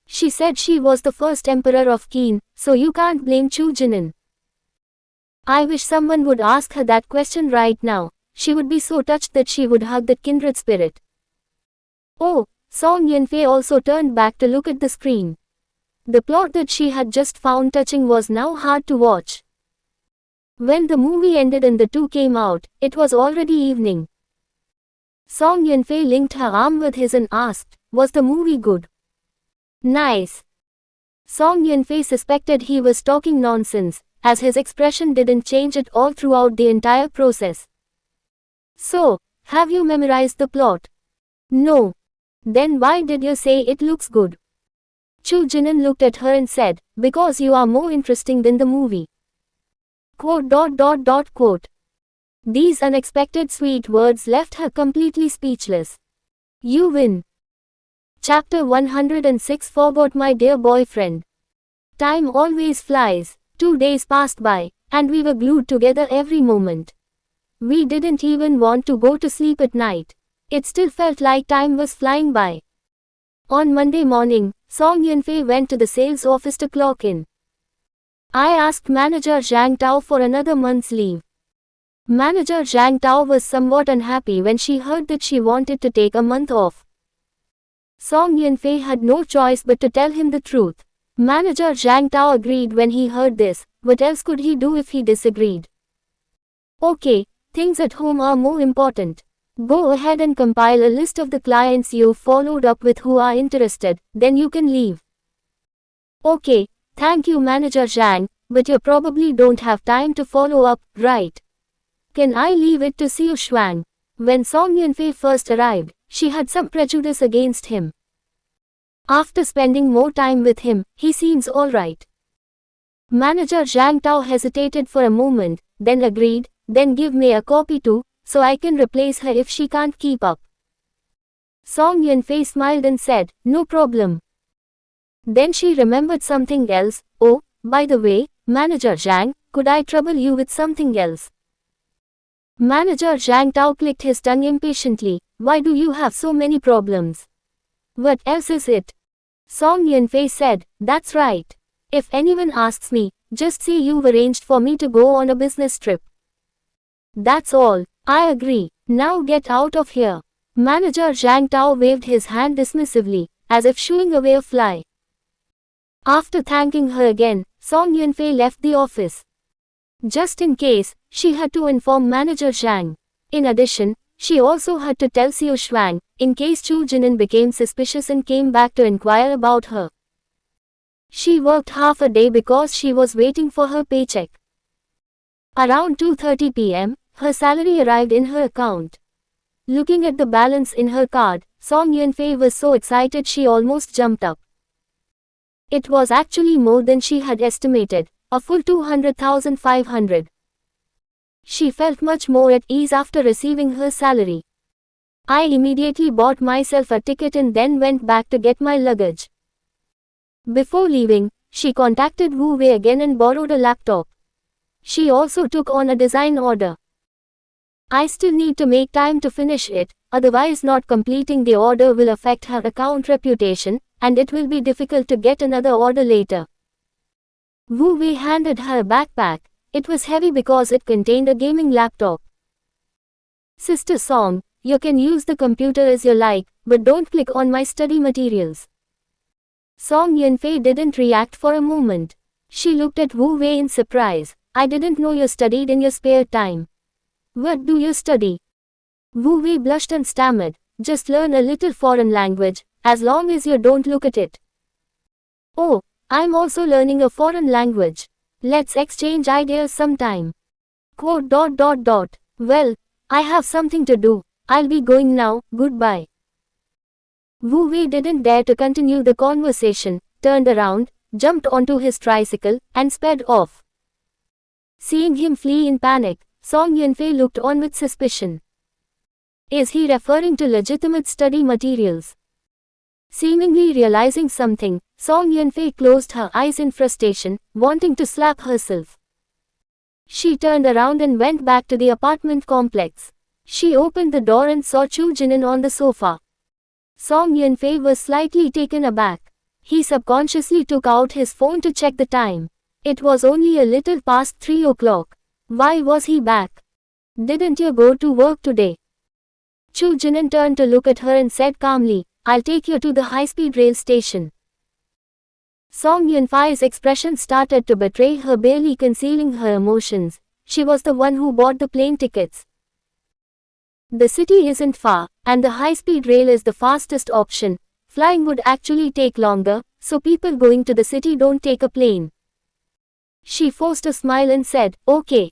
She said she was the first emperor of Qin, so you can't blame Chu Jinan. I wish someone would ask her that question right now. She would be so touched that she would hug that kindred spirit. Oh, Song Yunfei also turned back to look at the screen. The plot that she had just found touching was now hard to watch. When the movie ended and the two came out, it was already evening. Song Yunfei linked her arm with his and asked, "Was the movie good?" "Nice." Song Yunfei suspected he was talking nonsense, as his expression didn't change at all throughout the entire process. "So, have you memorized the plot?" "No." "Then why did you say it looks good?" Chu Jinan looked at her and said, "Because you are more interesting than the movie." Quote. These unexpected sweet words left her completely speechless. You win. Chapter 106 Forgot my dear boyfriend. Time always flies. 2 days passed by, and we were glued together every moment. We didn't even want to go to sleep at night. It still felt like time was flying by. On Monday morning, Song Yunfei went to the sales office to clock in. I asked manager Zhang Tao for another month's leave. Manager Zhang Tao was somewhat unhappy when she heard that she wanted to take a month off. Song Yunfei had no choice but to tell him the truth. Manager Zhang Tao agreed when he heard this. What else could he do if he disagreed? Okay, things at home are more important. Go ahead and compile a list of the clients you've followed up with who are interested, then you can leave. Okay, thank you Manager Zhang, but you probably don't have time to follow up, right? Can I leave it to Xiu Shuang? When Song Yunfei first arrived, she had some prejudice against him. After spending more time with him, he seems alright. Manager Zhang Tao hesitated for a moment, then agreed, then give me a copy too, so I can replace her if she can't keep up. Song Yunfei smiled and said, no problem. Then she remembered something else. Oh, by the way, Manager Zhang, could I trouble you with something else? Manager Zhang Tao clicked his tongue impatiently. Why do you have so many problems? What else is it? Song Yunfei said, that's right. If anyone asks me, just say you've arranged for me to go on a business trip. That's all. I agree. Now get out of here. Manager Zhang Tao waved his hand dismissively, as if shooing away a fly. After thanking her again, Song Yunfei left the office. Just in case, she had to inform Manager Zhang. In addition, she also had to tell Xiu Shuang, in case Chu Jinan became suspicious and came back to inquire about her. She worked half a day because she was waiting for her paycheck. Around 2:30 p.m., her salary arrived in her account. Looking at the balance in her card, Song Yunfei was so excited she almost jumped up. It was actually more than she had estimated, a full 200,500. She felt much more at ease after receiving her salary. I immediately bought myself a ticket and then went back to get my luggage. Before leaving, she contacted Wu Wei again and borrowed a laptop. She also took on a design order. I still need to make time to finish it, otherwise not completing the order will affect her account reputation, and it will be difficult to get another order later. Wu Wei handed her a backpack. It was heavy because it contained a gaming laptop. Sister Song, you can use the computer as you like, but don't click on my study materials. Song Yunfei didn't react for a moment. She looked at Wu Wei in surprise. I didn't know you studied in your spare time. What do you study? Wu Wei blushed and stammered, just learn a little foreign language, as long as you don't look at it. Oh, I'm also learning a foreign language. Let's exchange ideas sometime. Well, I have something to do. I'll be going now, goodbye. Wu Wei didn't dare to continue the conversation, turned around, jumped onto his tricycle, and sped off. Seeing him flee in panic, Song Yunfei looked on with suspicion. Is he referring to legitimate study materials? Seemingly realizing something, Song Yunfei closed her eyes in frustration, wanting to slap herself. She turned around and went back to the apartment complex. She opened the door and saw Chu Jinan on the sofa. Song Yunfei was slightly taken aback. He subconsciously took out his phone to check the time. It was only a little past 3 o'clock. Why was he back? Didn't you go to work today? Chu Jinan turned to look at her and said calmly, "I'll take you to the high-speed rail station." Song Yunfei's expression started to betray her, barely concealing her emotions. She was the one who bought the plane tickets. The city isn't far, and the high-speed rail is the fastest option. Flying would actually take longer, so people going to the city don't take a plane. She forced a smile and said, "Okay."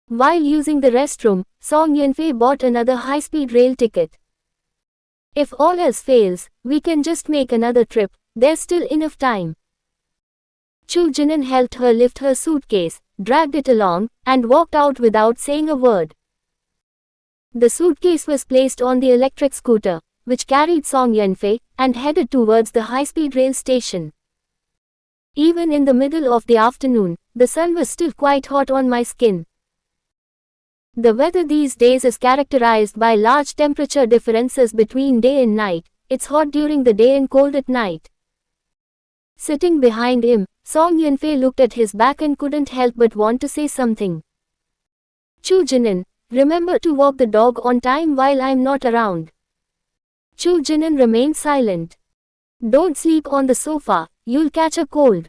While using the restroom, Song Yunfei bought another high-speed rail ticket. "If all else fails, we can just make another trip, there's still enough time." Chu Jinan helped her lift her suitcase, dragged it along, and walked out without saying a word. The suitcase was placed on the electric scooter, which carried Song Yunfei, and headed towards the high-speed rail station. Even in the middle of the afternoon, the sun was still quite hot on my skin. The weather these days is characterized by large temperature differences between day and night. It's hot during the day and cold at night. Sitting behind him, Song Yunfei looked at his back and couldn't help but want to say something. "Chu Jinan, remember to walk the dog on time while I'm not around." Chu Jinan remained silent. "Don't sleep on the sofa, you'll catch a cold."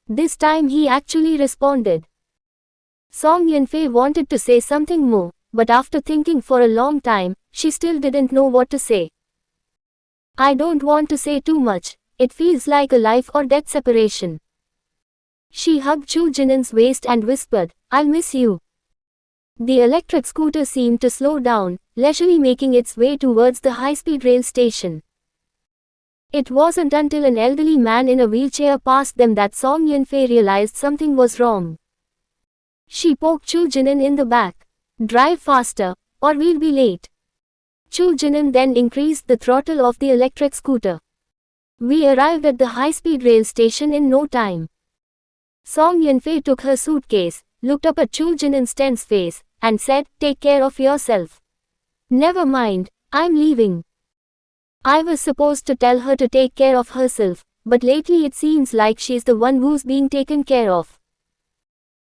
This time he actually responded. Song Yunfei wanted to say something more, but after thinking for a long time, she still didn't know what to say. "I don't want to say too much, it feels like a life or death separation." She hugged Chu Jinan's waist and whispered, "I'll miss you." The electric scooter seemed to slow down, leisurely making its way towards the high-speed rail station. It wasn't until an elderly man in a wheelchair passed them that Song Yunfei realized something was wrong. She poked Chu Jinan in the back. "Drive faster, or we'll be late." Chu Jinan then increased the throttle of the electric scooter. We arrived at the high-speed rail station in no time. Song Yunfei took her suitcase, looked up at Chu Jinan's tense face, and said, "Take care of yourself." "Never mind, I'm leaving." I was supposed to tell her to take care of herself, but lately it seems like she's the one who's being taken care of.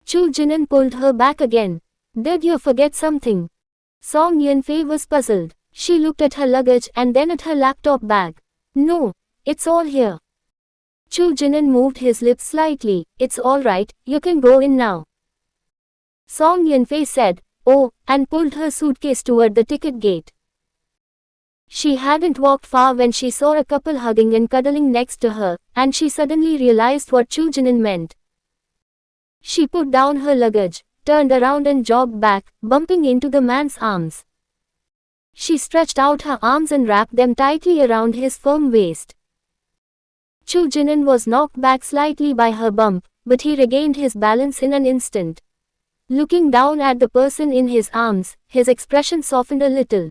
Chu Jinan pulled her back again. "Did you forget something?" Song Yunfei was puzzled. She looked at her luggage and then at her laptop bag. "No, it's all here." Chu Jinan moved his lips slightly. "It's all right, you can go in now." Song Yunfei said, "Oh," and pulled her suitcase toward the ticket gate. She hadn't walked far when she saw a couple hugging and cuddling next to her, and she suddenly realized what Chu Jinan meant. She put down her luggage, turned around and jogged back, bumping into the man's arms. She stretched out her arms and wrapped them tightly around his firm waist. Chu Jinan was knocked back slightly by her bump, but he regained his balance in an instant. Looking down at the person in his arms, his expression softened a little.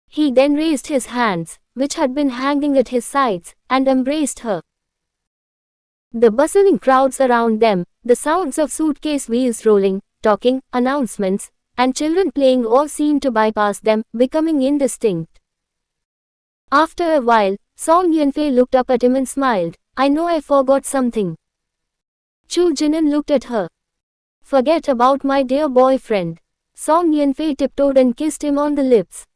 He then raised his hands, which had been hanging at his sides, and embraced her. The bustling crowds around them, the sounds of suitcase wheels rolling, talking, announcements, and children playing all seemed to bypass them, becoming indistinct. After a while, Song Yunfei looked up at him and smiled. "I know I forgot something." Chu Jinan looked at her. "Forget about my dear boyfriend." Song Yunfei tiptoed and kissed him on the lips.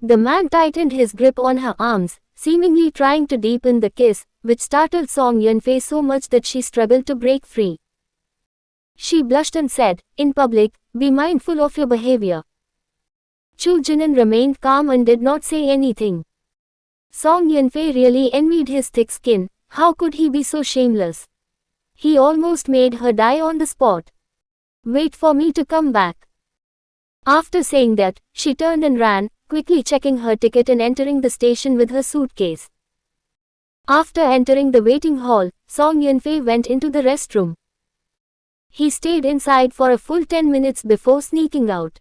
The man tightened his grip on her arms, seemingly trying to deepen the kiss, which startled Song Yunfei so much that she struggled to break free. She blushed and said, "In public, be mindful of your behavior." Chu Jinan remained calm and did not say anything. Song Yunfei really envied his thick skin. How could he be so shameless? He almost made her die on the spot. "Wait for me to come back." After saying that, she turned and ran, quickly checking her ticket and entering the station with her suitcase. After entering the waiting hall, Song Yunfei went into the restroom. He stayed inside for a full 10 minutes before sneaking out.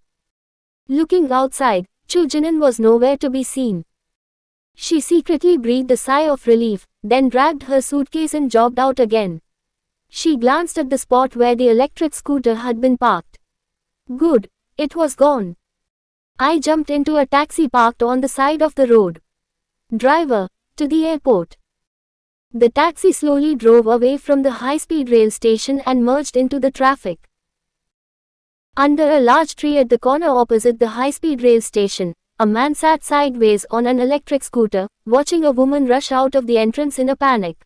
Looking outside, Chu Jinan was nowhere to be seen. She secretly breathed a sigh of relief, then dragged her suitcase and jogged out again. She glanced at the spot where the electric scooter had been parked. Good, it was gone. I jumped into a taxi parked on the side of the road. "Driver, to the airport." The taxi slowly drove away from the high-speed rail station and merged into the traffic. Under a large tree at the corner opposite the high-speed rail station, a man sat sideways on an electric scooter, watching a woman rush out of the entrance in a panic.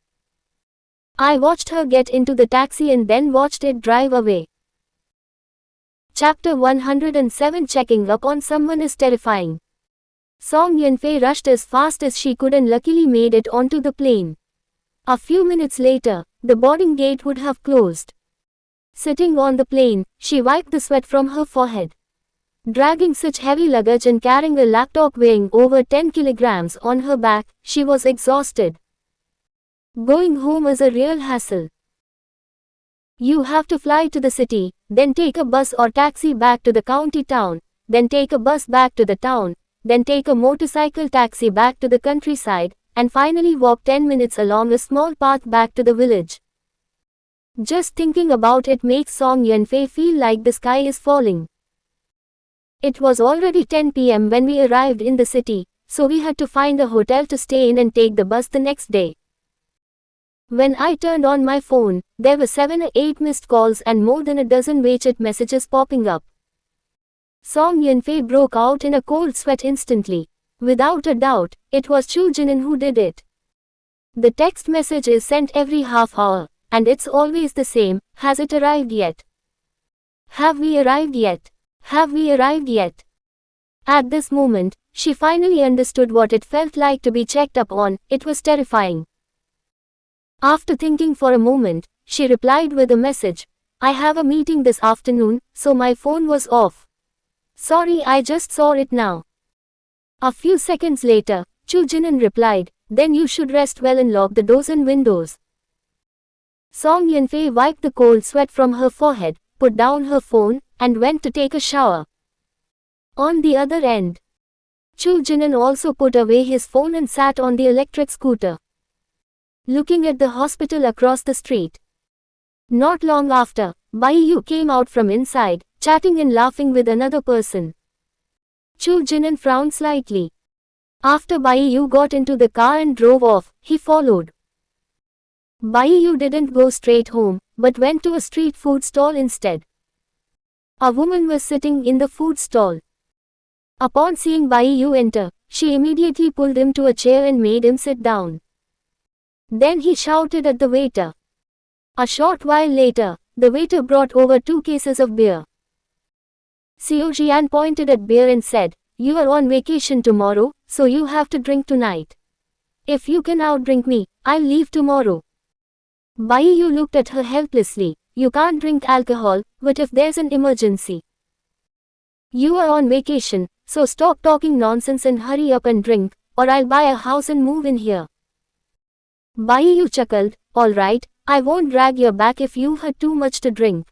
I watched her get into the taxi and then watched it drive away. Chapter 107. Checking up on someone is terrifying. Song Yunfei rushed as fast as she could and luckily made it onto the plane. A few minutes later, the boarding gate would have closed. Sitting on the plane, she wiped the sweat from her forehead. Dragging such heavy luggage and carrying a laptop weighing over 10 kilograms on her back, she was exhausted. Going home is a real hassle. You have to fly to the city, then take a bus or taxi back to the county town, then take a bus back to the town, then take a motorcycle taxi back to the countryside, and finally walk 10 minutes along a small path back to the village. Just thinking about it makes Song Yunfei feel like the sky is falling. It was already 10 p.m. when we arrived in the city, so we had to find a hotel to stay in and take the bus the next day. When I turned on my phone, there were 7 or 8 missed calls and more than a dozen WeChat messages popping up. Song Yunfei broke out in a cold sweat instantly. Without a doubt, it was Chu Jinin who did it. The text message is sent every half hour, and it's always the same. Has it arrived yet? Have we arrived yet? Have we arrived yet? At this moment, she finally understood what it felt like to be checked up on. It was terrifying. After thinking for a moment, she replied with a message. I have a meeting this afternoon, so my phone was off. Sorry, I just saw it now. A few seconds later, Chu Jinin replied, then you should rest well and lock the doors and windows. Song Yunfei wiped the cold sweat from her forehead, put down her phone, and went to take a shower. On the other end, Chu Jinin also put away his phone and sat on the electric scooter, looking at the hospital across the street. Not long after, Bai Yu came out from inside, chatting and laughing with another person. Chu Jinin frowned slightly. After Bai Yu got into the car and drove off, he followed. Bai Yu didn't go straight home, but went to a street food stall instead. A woman was sitting in the food stall. Upon seeing Bai Yu enter, she immediately pulled him to a chair and made him sit down. Then he shouted at the waiter. A short while later, the waiter brought over 2 cases of beer. Xiao Jian pointed at beer and said, you are on vacation tomorrow, so you have to drink tonight. If you can outdrink me, I'll leave tomorrow. Bai Yu looked at her helplessly. You can't drink alcohol, but if there's an emergency. You are on vacation, so stop talking nonsense and hurry up and drink, or I'll buy a house and move in here. Bai Yu chuckled, alright, I won't drag your back if you've had too much to drink.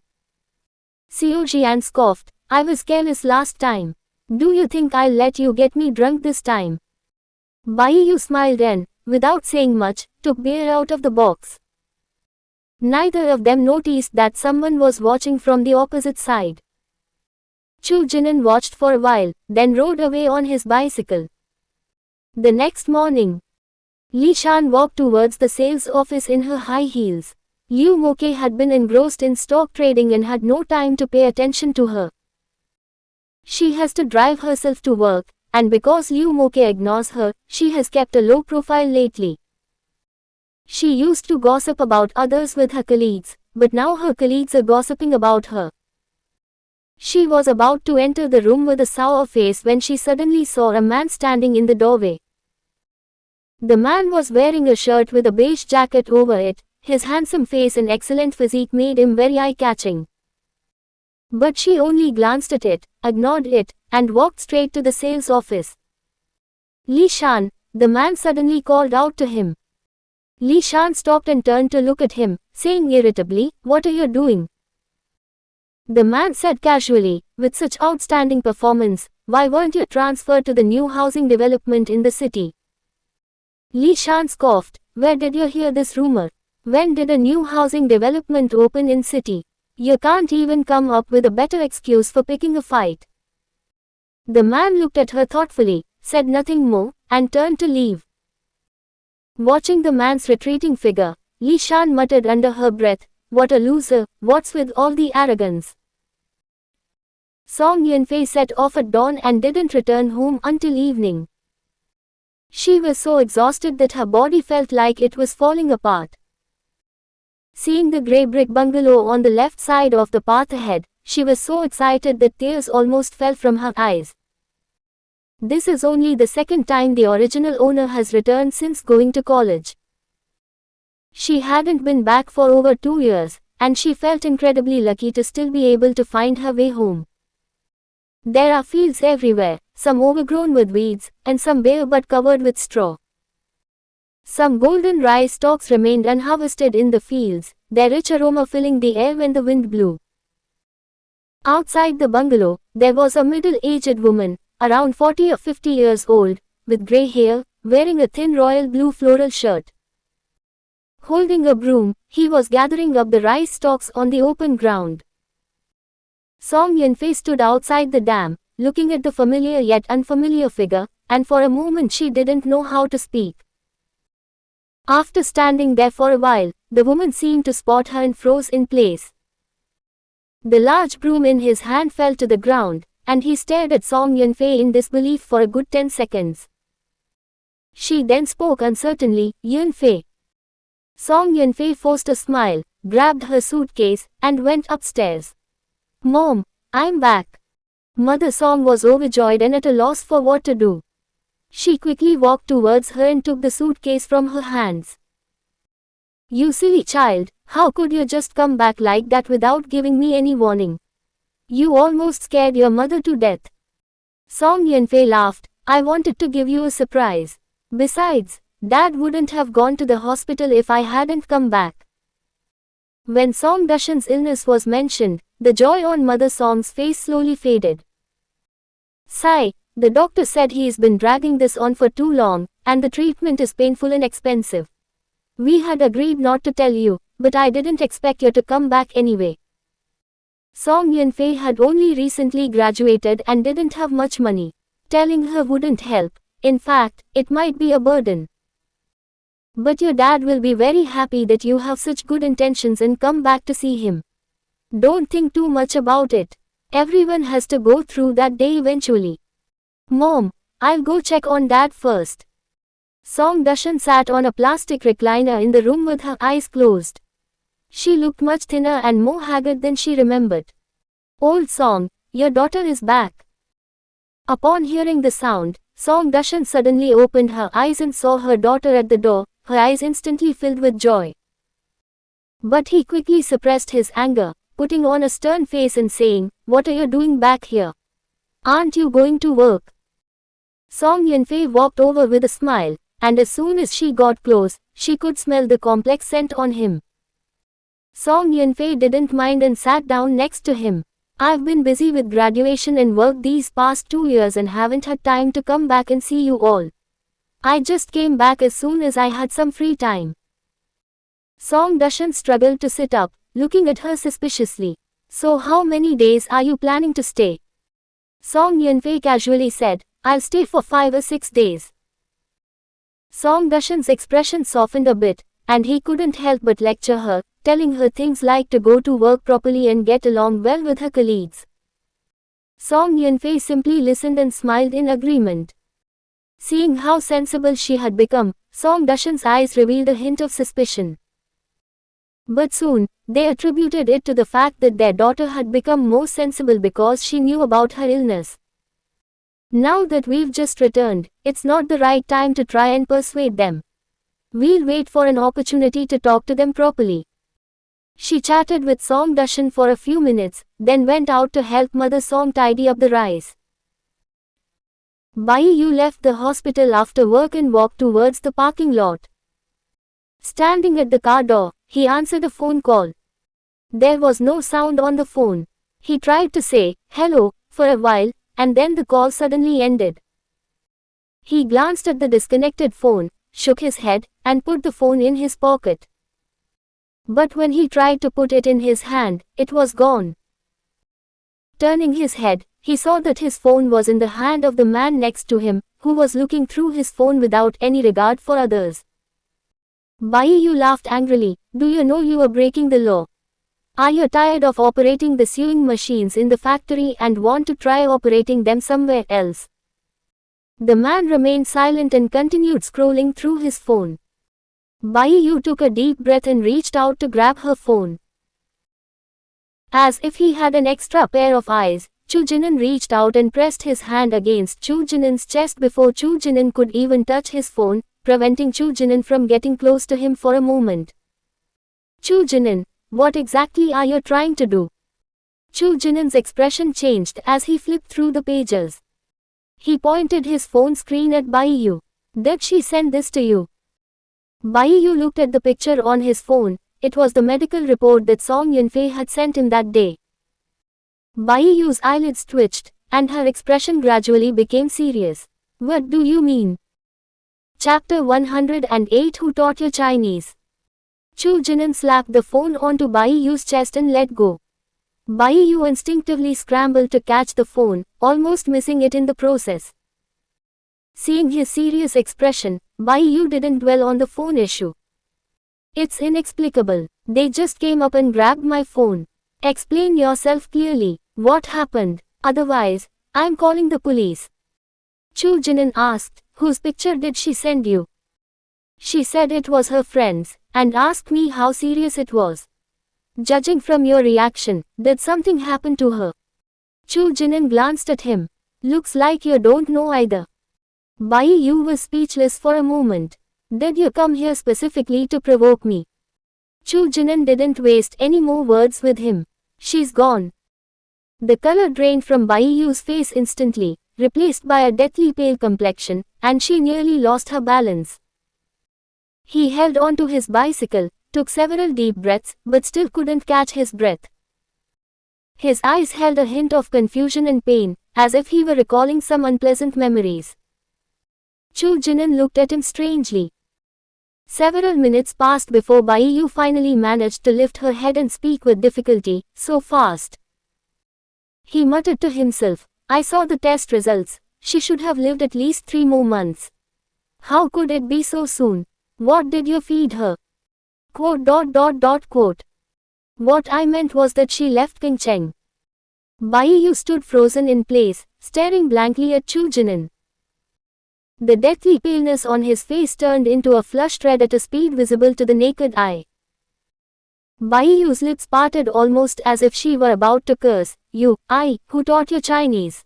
Xiao Jian scoffed, I was careless last time. Do you think I'll let you get me drunk this time? Bai Yu smiled and, without saying much, took beer out of the box. Neither of them noticed that someone was watching from the opposite side. Chu Jinin watched for a while, then rode away on his bicycle. The next morning, Li Shan walked towards the sales office in her high heels. Liu Moke had been engrossed in stock trading and had no time to pay attention to her. She has to drive herself to work, and because Liu Moke ignores her, she has kept a low profile lately. She used to gossip about others with her colleagues, but now her colleagues are gossiping about her. She was about to enter the room with a sour face when she suddenly saw a man standing in the doorway. The man was wearing a shirt with a beige jacket over it. His handsome face and excellent physique made him very eye-catching. But she only glanced at it, ignored it, and walked straight to the sales office. Li Shan, the man suddenly called out to him. Li Shan stopped and turned to look at him, saying irritably, what are you doing? The man said casually, with such outstanding performance, why weren't you transferred to the new housing development in the city? Li Shan scoffed, where did you hear this rumor? When did a new housing development open in city? You can't even come up with a better excuse for picking a fight. The man looked at her thoughtfully, said nothing more, and turned to leave. Watching the man's retreating figure, Li Shan muttered under her breath, what a loser, what's with all the arrogance? Song Yunfei set off at dawn and didn't return home until evening. She was so exhausted that her body felt like it was falling apart. Seeing the grey brick bungalow on the left side of the path ahead, she was so excited that tears almost fell from her eyes. This is only the second time the original owner has returned since going to college. She hadn't been back for over 2 years, and she felt incredibly lucky to still be able to find her way home. There are fields everywhere, some overgrown with weeds, and some bare but covered with straw. Some golden rice stalks remained unharvested in the fields, their rich aroma filling the air when the wind blew. Outside the bungalow, there was a middle-aged woman, around 40 or 50 years old, with grey hair, wearing a thin royal blue floral shirt. Holding a broom, he was gathering up the rice stalks on the open ground. Song Yunfei stood outside the dam, looking at the familiar yet unfamiliar figure, and for a moment she didn't know how to speak. After standing there for a while, the woman seemed to spot her and froze in place. The large broom in his hand fell to the ground, and he stared at Song Yunfei in disbelief for a good 10 seconds. She then spoke uncertainly, "Yunfei." Song Yunfei forced a smile, grabbed her suitcase, and went upstairs. "Mom, I'm back." Mother Song was overjoyed and at a loss for what to do. She quickly walked towards her and took the suitcase from her hands. "You silly child, how could you just come back like that without giving me any warning? You almost scared your mother to death." Song Yunfei laughed. "I wanted to give you a surprise. Besides, Dad wouldn't have gone to the hospital if I hadn't come back." When Song Dashan's illness was mentioned, the joy on Mother Song's face slowly faded. "Sigh, the doctor said he's been dragging this on for too long, and the treatment is painful and expensive. We had agreed not to tell you, but I didn't expect you to come back anyway." Song Yunfei had only recently graduated and didn't have much money. Telling her wouldn't help. In fact, it might be a burden. "But your dad will be very happy that you have such good intentions and come back to see him. Don't think too much about it. Everyone has to go through that day eventually." "Mom, I'll go check on Dad first." Song Dashan sat on a plastic recliner in the room with her eyes closed. She looked much thinner and more haggard than she remembered. "Old Song, your daughter is back." Upon hearing the sound, Song Dashan suddenly opened her eyes and saw her daughter at the door, her eyes instantly filled with joy. But he quickly suppressed his anger, putting on a stern face and saying, "What are you doing back here? Aren't you going to work?" Song Yunfei walked over with a smile, and as soon as she got close, she could smell the complex scent on him. Song Yunfei didn't mind and sat down next to him. "I've been busy with graduation and work these past 2 years and haven't had time to come back and see you all. I just came back as soon as I had some free time." Song Dashan struggled to sit up, looking at her suspiciously. "So how many days are you planning to stay?" Song Yunfei casually said, "I'll stay for 5 or 6 days." Song Dashan's expression softened a bit, and he couldn't help but lecture her, telling her things like to go to work properly and get along well with her colleagues. Song Yunfei simply listened and smiled in agreement. Seeing how sensible she had become, Song Dashan's eyes revealed a hint of suspicion. But soon, they attributed it to the fact that their daughter had become more sensible because she knew about her illness. "Now that we've just returned, it's not the right time to try and persuade them. We'll wait for an opportunity to talk to them properly." She chatted with Song Dashan for a few minutes, then went out to help Mother Song tidy up the rice. Bai Yu left the hospital after work and walked towards the parking lot. Standing at the car door, he answered a phone call. There was no sound on the phone. He tried to say, "Hello," for a while, and then the call suddenly ended. He glanced at the disconnected phone, shook his head, and put the phone in his pocket. But when he tried to put it in his hand, it was gone. Turning his head, he saw that his phone was in the hand of the man next to him, who was looking through his phone without any regard for others. Bai Yu laughed angrily. "Do you know you are breaking the law? Are you tired of operating the sewing machines in the factory and want to try operating them somewhere else? The man remained silent and continued scrolling through his phone. Bai Yu took a deep breath and reached out to grab her phone. As if he had an extra pair of eyes, Chu Jinan reached out and pressed his hand against Chu Jinan's chest before Chu Jinan could even touch his phone, preventing Chu Jinan from getting close to him for a moment. Chu Jinan, what exactly are you trying to do? Chu Jinan's expression changed as he flipped through the pages. He pointed his phone screen at Bai Yu. Did she send this to you? Bai Yu looked at the picture on his phone. It was the medical report that Song Yunfei had sent him that day. Bai Yu's eyelids twitched, and her expression gradually became serious. What do you mean? Chapter 108 Who Taught You Chinese? Chu Jinan slapped the phone onto Bai Yu's chest and let go. Bai Yu instinctively scrambled to catch the phone, almost missing it in the process. Seeing his serious expression, Bai Yu didn't dwell on the phone issue. It's inexplicable. They just came up and grabbed my phone. Explain yourself clearly. What happened? Otherwise, I'm calling the police. Chu Jinan asked, whose picture did she send you? She said it was her friend's, and asked me how serious it was. Judging from your reaction, did something happen to her? Chu Jinan glanced at him. Looks like you don't know either. Bai Yu was speechless for a moment. Did you come here specifically to provoke me? Chu Jinan didn't waste any more words with him. She's gone. The color drained from Bai Yu's face instantly, replaced by a deathly pale complexion, and she nearly lost her balance. He held onto his bicycle, took several deep breaths, but still couldn't catch his breath. His eyes held a hint of confusion and pain, as if he were recalling some unpleasant memories. Chu Jinan looked at him strangely. Several minutes passed before Bai Yu finally managed to lift her head and speak with difficulty, so fast. He muttered to himself, I saw the test results. She should have lived at least 3 more months. How could it be so soon? What did you feed her? Quote. What I meant was that she left Qingcheng. Bai Yu stood frozen in place, staring blankly at Chu Jinan. The deathly paleness on his face turned into a flushed red at a speed visible to the naked eye. Bai Yu's lips parted almost as if she were about to curse. Who taught you Chinese?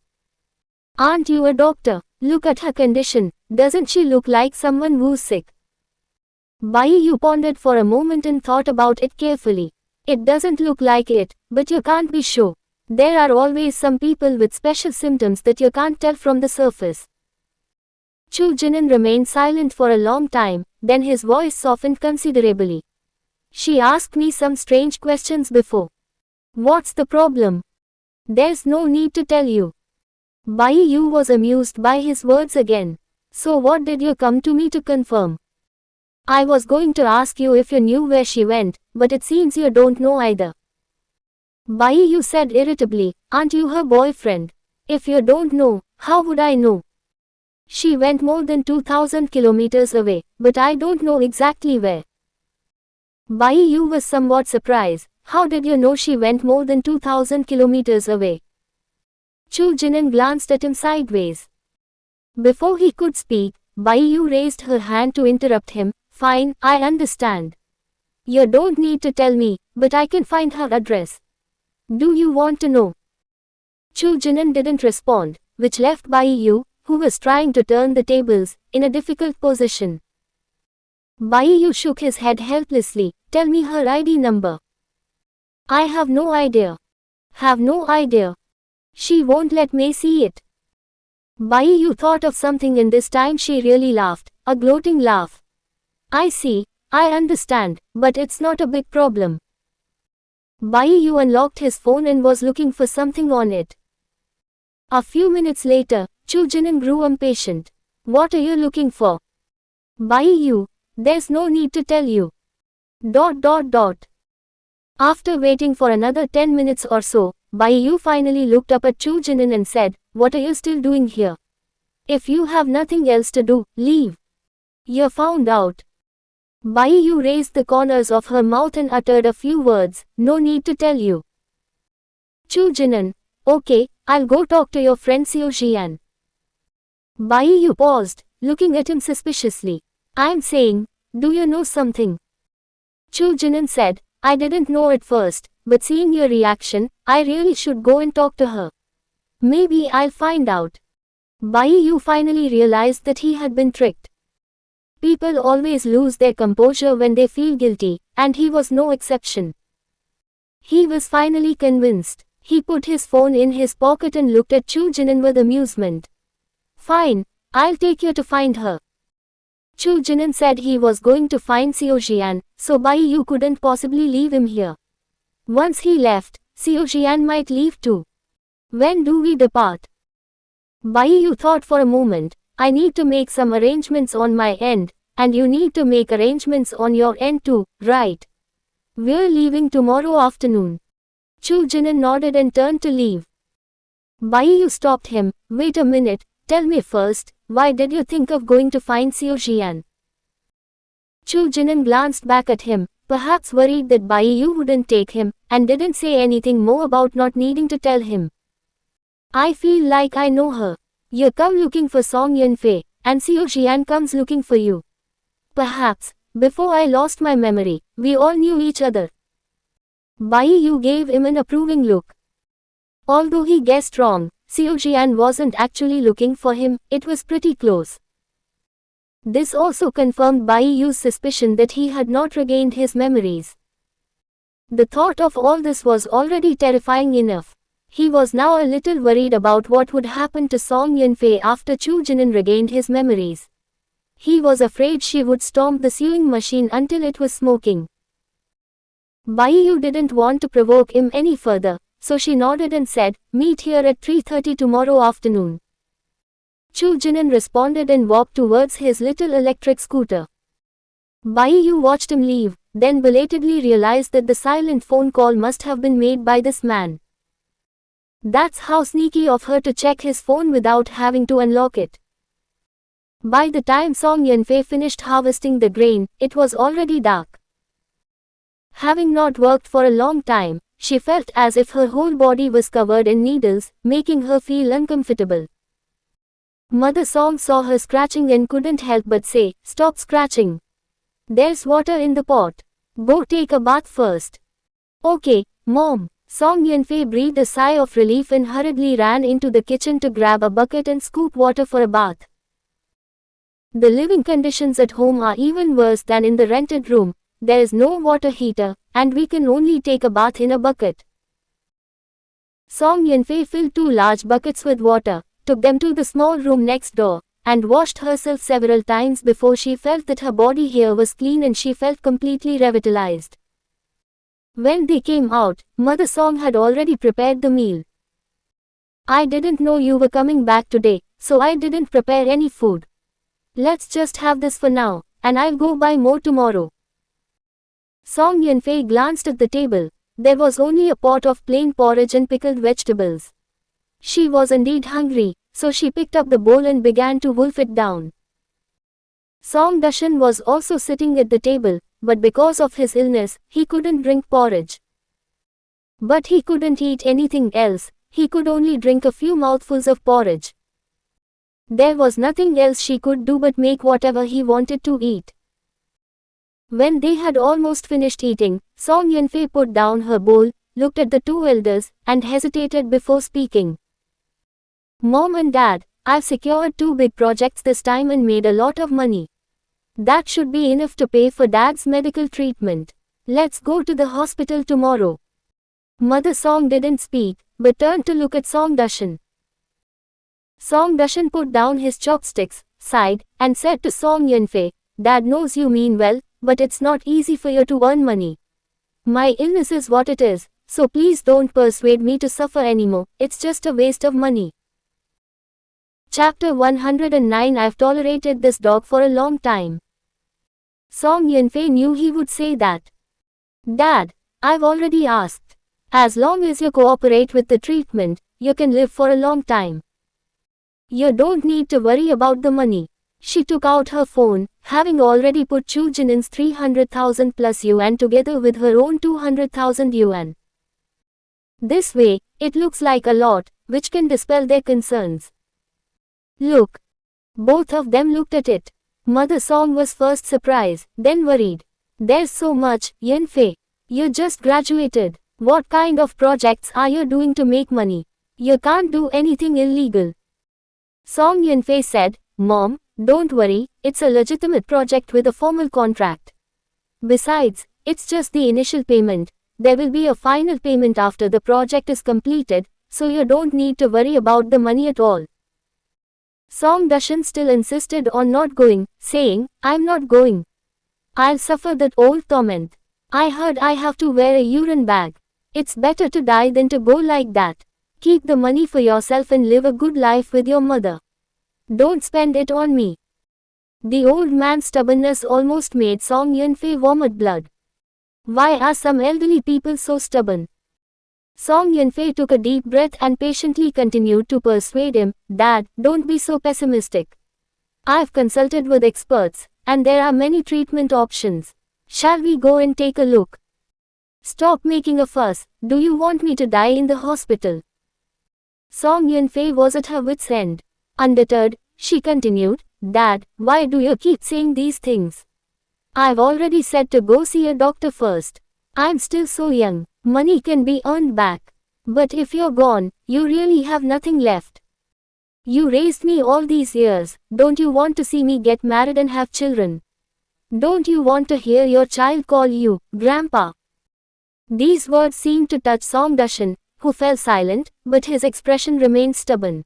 Aren't you a doctor? Look at her condition. Doesn't she look like someone who's sick? Bai Yu pondered for a moment and thought about it carefully. It doesn't look like it, but you can't be sure. There are always some people with special symptoms that you can't tell from the surface. Chu Jinan remained silent for a long time, then his voice softened considerably. She asked me some strange questions before. What's the problem? There's no need to tell you. Bai Yu was amused by his words again. So what did you come to me to confirm? I was going to ask you if you knew where she went, but it seems you don't know either. Bai Yu said irritably, aren't you her boyfriend? If you don't know, how would I know? She went more than 2,000 kilometers away, but I don't know exactly where. Bai Yu was somewhat surprised. How did you know she went more than 2,000 kilometers away? Chu Jinan glanced at him sideways. Before he could speak, Bai Yu raised her hand to interrupt him. Fine, I understand. You don't need to tell me, but I can find her address. Do you want to know? Chu Jinan didn't respond, which left Bai Yu, who was trying to turn the tables, in a difficult position. Bai Yu shook his head helplessly. Tell me her ID number. I have no idea. Have no idea. She won't let me see it. Bai Yu thought of something and this time she really laughed, a gloating laugh. I see, I understand, but it's not a big problem. Bai Yu unlocked his phone and was looking for something on it. A few minutes later, Chu Jinan grew impatient. What are you looking for? Bai Yu, there's no need to tell you. After waiting for another 10 minutes or so, Bai Yu finally looked up at Chu Jinan and said, what are you still doing here? If you have nothing else to do, leave. You're found out. Bai Yu raised the corners of her mouth and uttered a few words, "No need to tell you." Chu Jinan, "Okay, I'll go talk to your friend Xiao Jian." Bai Yu paused, looking at him suspiciously. "I'm saying, do you know something?" Chu Jinan said, "I didn't know at first, but seeing your reaction, I really should go and talk to her. Maybe I'll find out." Bai Yu finally realized that he had been tricked. People always lose their composure when they feel guilty, and he was no exception. He was finally convinced. He put his phone in his pocket and looked at Chu Jinan with amusement. "Fine, I'll take you to find her." Chu Jinan said he was going to find Xiao Jian, so Bai Yu couldn't possibly leave him here. Once he left, Xiao Jian might leave too. "When do we depart?" Bai Yu thought for a moment. "I need to make some arrangements on my end, and you need to make arrangements on your end too, right? We're leaving tomorrow afternoon." Chu Jinan nodded and turned to leave. Bai Yu stopped him. "Wait a minute, tell me first, why did you think of going to find Xiao Jian?" Chu Jinan glanced back at him, perhaps worried that Bai Yu wouldn't take him, and didn't say anything more about not needing to tell him. "I feel like I know her. You come looking for Song Yanfei, and Xiao Jian comes looking for you. Perhaps, before I lost my memory, we all knew each other." Bai Yu gave him an approving look. Although he guessed wrong, Xiao Jian wasn't actually looking for him, it was pretty close. This also confirmed Bai Yu's suspicion that he had not regained his memories. The thought of all this was already terrifying enough. He was now a little worried about what would happen to Song Yanfei after Chu Jinan regained his memories. He was afraid she would stomp the sewing machine until it was smoking. Bai Yu didn't want to provoke him any further, so she nodded and said, "Meet here at 3:30 tomorrow afternoon." Chu Jinan responded and walked towards his little electric scooter. Bai Yu watched him leave, then belatedly realized that the silent phone call must have been made by this man. That's how sneaky of her to check his phone without having to unlock it. By the time Song Yanfei finished harvesting the grain, it was already dark. Having not worked for a long time, she felt as if her whole body was covered in needles, making her feel uncomfortable. Mother Song saw her scratching and couldn't help but say, "Stop scratching. There's water in the pot. Go take a bath first." "Okay, Mom." Song Yanfei breathed a sigh of relief and hurriedly ran into the kitchen to grab a bucket and scoop water for a bath. The living conditions at home are even worse than in the rented room. There is no water heater, and we can only take a bath in a bucket. Song Yanfei filled 2 large buckets with water, took them to the small room next door, and washed herself several times before she felt that her body here was clean and she felt completely revitalized. When they came out, Mother Song had already prepared the meal. "I didn't know you were coming back today, so I didn't prepare any food. Let's just have this for now, and I'll go buy more tomorrow." Song Yanfei glanced at the table. There was only a pot of plain porridge and pickled vegetables. She was indeed hungry, so she picked up the bowl and began to wolf it down. Song Dashan was also sitting at the table, but because of his illness, he couldn't drink porridge. But he couldn't eat anything else, he could only drink a few mouthfuls of porridge. There was nothing else she could do but make whatever he wanted to eat. When they had almost finished eating, Song Yanfei put down her bowl, looked at the 2 elders, and hesitated before speaking. "Mom and Dad, I've secured 2 big projects this time and made a lot of money. That should be enough to pay for Dad's medical treatment. Let's go to the hospital tomorrow." Mother Song didn't speak, but turned to look at Song Dashan. Song Dashan put down his chopsticks, sighed, and said to Song Yanfei, "Dad knows you mean well, but it's not easy for you to earn money. My illness is what it is, so please don't persuade me to suffer anymore, it's just a waste of money." Chapter 109 I've tolerated this dog for a long time. Song Yanfei knew he would say that. "Dad, I've already asked. As long as you cooperate with the treatment, you can live for a long time. You don't need to worry about the money. She took out her phone, having already put Chu Jinin's 300,000 plus yuan together with her own 200,000 yuan. This way, it looks like a lot, which can dispel their concerns. Look. Both of them looked at it. Mother Song was first surprised, then worried. There's so much, Yanfei. You just graduated. What kind of projects are you doing to make money? You can't do anything illegal. Song Yanfei said, Mom, don't worry, it's a legitimate project with a formal contract. Besides, it's just the initial payment. There will be a final payment after the project is completed, so you don't need to worry about the money at all. Song Dashan still insisted on not going, saying, I'm not going. I'll suffer that old torment. I heard I have to wear a urine bag. It's better to die than to go like that. Keep the money for yourself and live a good life with your mother. Don't spend it on me. The old man's stubbornness almost made Song Yanfei vomit blood. Why are some elderly people so stubborn? Song Yanfei took a deep breath and patiently continued to persuade him, Dad, don't be so pessimistic. I've consulted with experts, and there are many treatment options. Shall we go and take a look? Stop making a fuss. Do you want me to die in the hospital? Song Yanfei was at her wit's end. Undeterred, she continued, Dad, why do you keep saying these things? I've already said to go see a doctor first. I'm still so young. Money can be earned back. But if you're gone, you really have nothing left. You raised me all these years. Don't you want to see me get married and have children? Don't you want to hear your child call you, Grandpa? These words seemed to touch Song Dashan, who fell silent, but his expression remained stubborn.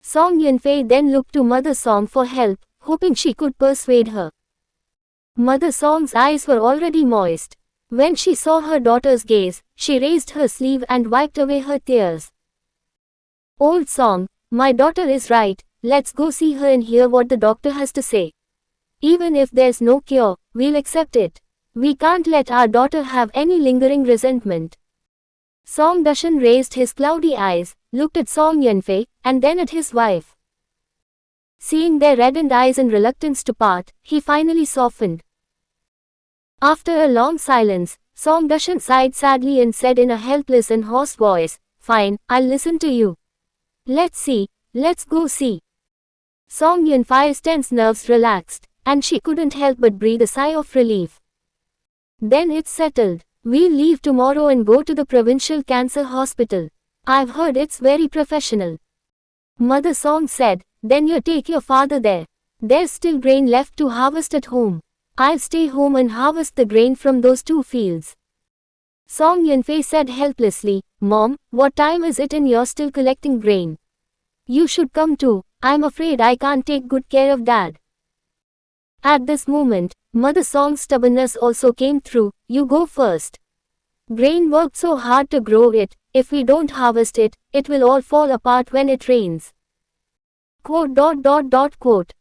Song Yanfei then looked to Mother Song for help, hoping she could persuade her. Mother Song's eyes were already moist. When she saw her daughter's gaze, she raised her sleeve and wiped away her tears. Old Song, my daughter is right, let's go see her and hear what the doctor has to say. Even if there's no cure, we'll accept it. We can't let our daughter have any lingering resentment. Song Dashan raised his cloudy eyes, looked at Song Yanfei, and then at his wife. Seeing their reddened eyes and reluctance to part, he finally softened. After a long silence, Song Dashan sighed sadly and said in a helpless and hoarse voice, Fine, I'll listen to you. Let's go see. Song Yanfei's tense nerves relaxed, and she couldn't help but breathe a sigh of relief. Then it's settled. We'll leave tomorrow and go to the provincial cancer hospital. I've heard it's very professional. Mother Song said, Then you take your father there. There's still grain left to harvest at home. I'll stay home and harvest the grain from those 2 fields. Song Yanfei said helplessly, Mom, what time is it and you're still collecting grain? You should come too. I'm afraid I can't take good care of Dad. At this moment, Mother Song's stubbornness also came through, you go first. Grain worked so hard to grow it, if we don't harvest it, it will all fall apart when it rains. Quote.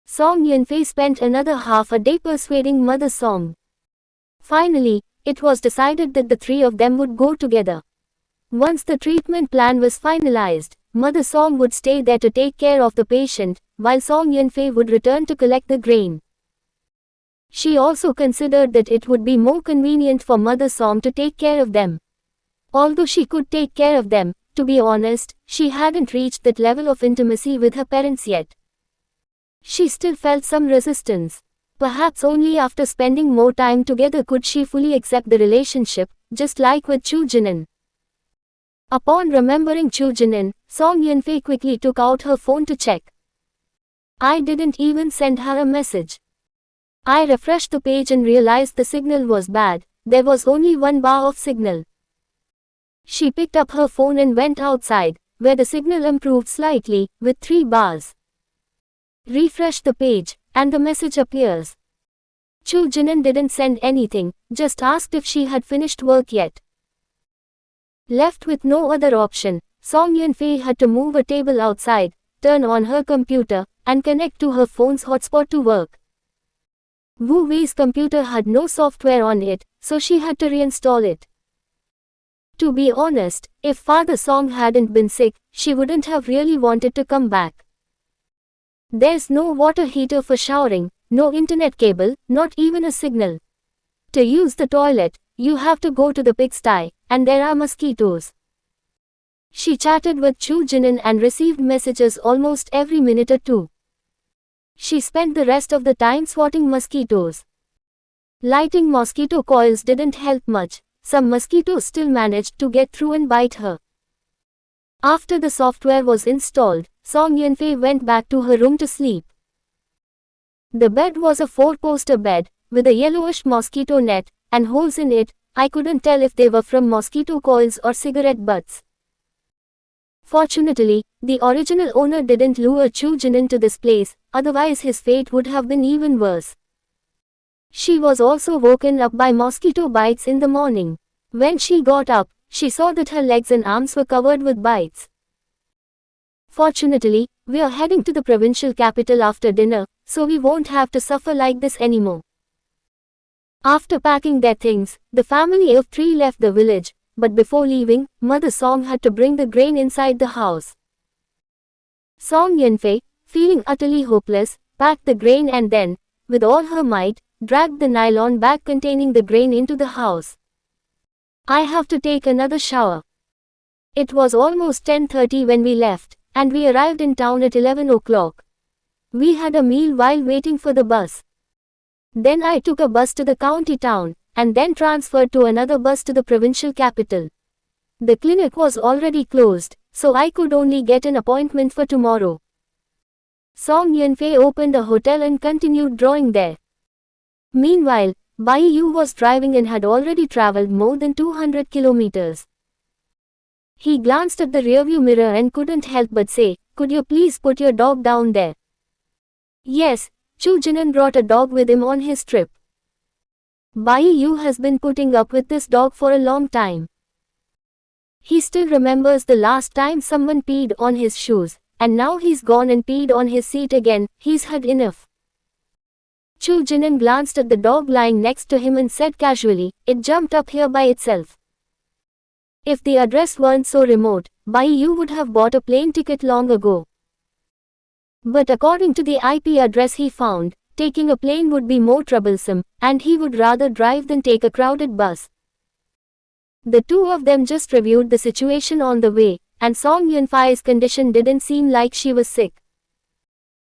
Song Yanfei spent another half a day persuading Mother Song. Finally, it was decided that the 3 of them would go together. Once the treatment plan was finalized, Mother Song would stay there to take care of the patient, while Song Yanfei would return to collect the grain. She also considered that it would be more convenient for Mother Song to take care of them. Although she could take care of them, to be honest, she hadn't reached that level of intimacy with her parents yet. She still felt some resistance. Perhaps only after spending more time together could she fully accept the relationship, just like with Chu Jinin. Upon remembering Chu Jinin, Song Yanfei quickly took out her phone to check. I didn't even send her a message. I refreshed the page and realized the signal was bad. There was only 1 bar of signal. She picked up her phone and went outside, where the signal improved slightly, with 3 bars. Refresh the page, and the message appears. Chu Jinin didn't send anything, just asked if she had finished work yet. Left with no other option, Song Yanfei had to move a table outside, turn on her computer, and connect to her phone's hotspot to work. Wu Wei's computer had no software on it, so she had to reinstall it. To be honest, if Father Song hadn't been sick, she wouldn't have really wanted to come back. There's no water heater for showering, no internet cable, not even a signal. To use the toilet, you have to go to the pigsty, and there are mosquitoes. She chatted with Chu Jinin and received messages almost every minute or two. She spent the rest of the time swatting mosquitoes. Lighting mosquito coils didn't help much. Some mosquitoes still managed to get through and bite her. After the software was installed, Song Yunfei went back to her room to sleep. The bed was a four-poster bed, with a yellowish mosquito net, and holes in it. I couldn't tell if they were from mosquito coils or cigarette butts. Fortunately, the original owner didn't lure Chu Jinin to this place, otherwise his fate would have been even worse. She was also woken up by mosquito bites in the morning. When she got up, she saw that her legs and arms were covered with bites. Fortunately, we are heading to the provincial capital after dinner, so we won't have to suffer like this anymore. After packing their things, the family of three left the village, but before leaving, Mother Song had to bring the grain inside the house. Song Yunfei, feeling utterly hopeless, packed the grain and then, with all her might, dragged the nylon bag containing the grain into the house. I have to take another shower. It was almost 10:30 when we left, and we arrived in town at 11 o'clock. We had a meal while waiting for the bus. Then I took a bus to the county town, and then transferred to another bus to the provincial capital. The clinic was already closed, so I could only get an appointment for tomorrow. Song Yunfei opened a hotel and continued drawing there. Meanwhile, Bai Yu was driving and had already traveled more than 200 kilometers. He glanced at the rearview mirror and couldn't help but say, "Could you please put your dog down there?" Yes, Chu Jinin brought a dog with him on his trip. Bai Yu has been putting up with this dog for a long time. He still remembers the last time someone peed on his shoes, and now he's gone and peed on his seat again. He's had enough. Chu Jinin glanced at the dog lying next to him and said casually, "It jumped up here by itself." If the address weren't so remote, Bai Yu would have bought a plane ticket long ago. But according to the IP address he found, taking a plane would be more troublesome, and he would rather drive than take a crowded bus. The two of them just reviewed the situation on the way, and Song Yunfei's condition didn't seem like she was sick.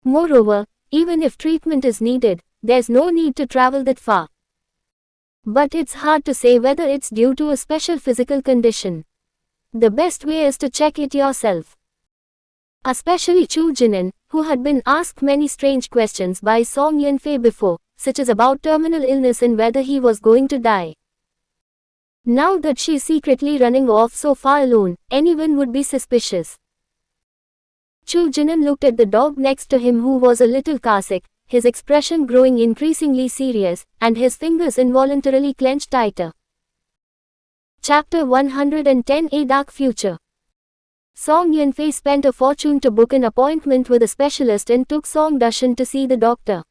Moreover, even if treatment is needed, there's no need to travel that far. But it's hard to say whether it's due to a special physical condition. The best way is to check it yourself. Especially Chu Jinin, who had been asked many strange questions by Song Yunfei before, such as about terminal illness and whether he was going to die. Now that she's secretly running off so far alone, anyone would be suspicious. Chu Jinin looked at the dog next to him, who was a little carsick, his expression growing increasingly serious, and his fingers involuntarily clenched tighter. Chapter 110: A Dark Future. Song Yunfei spent a fortune to book an appointment with a specialist and took Song Dushan to see the doctor.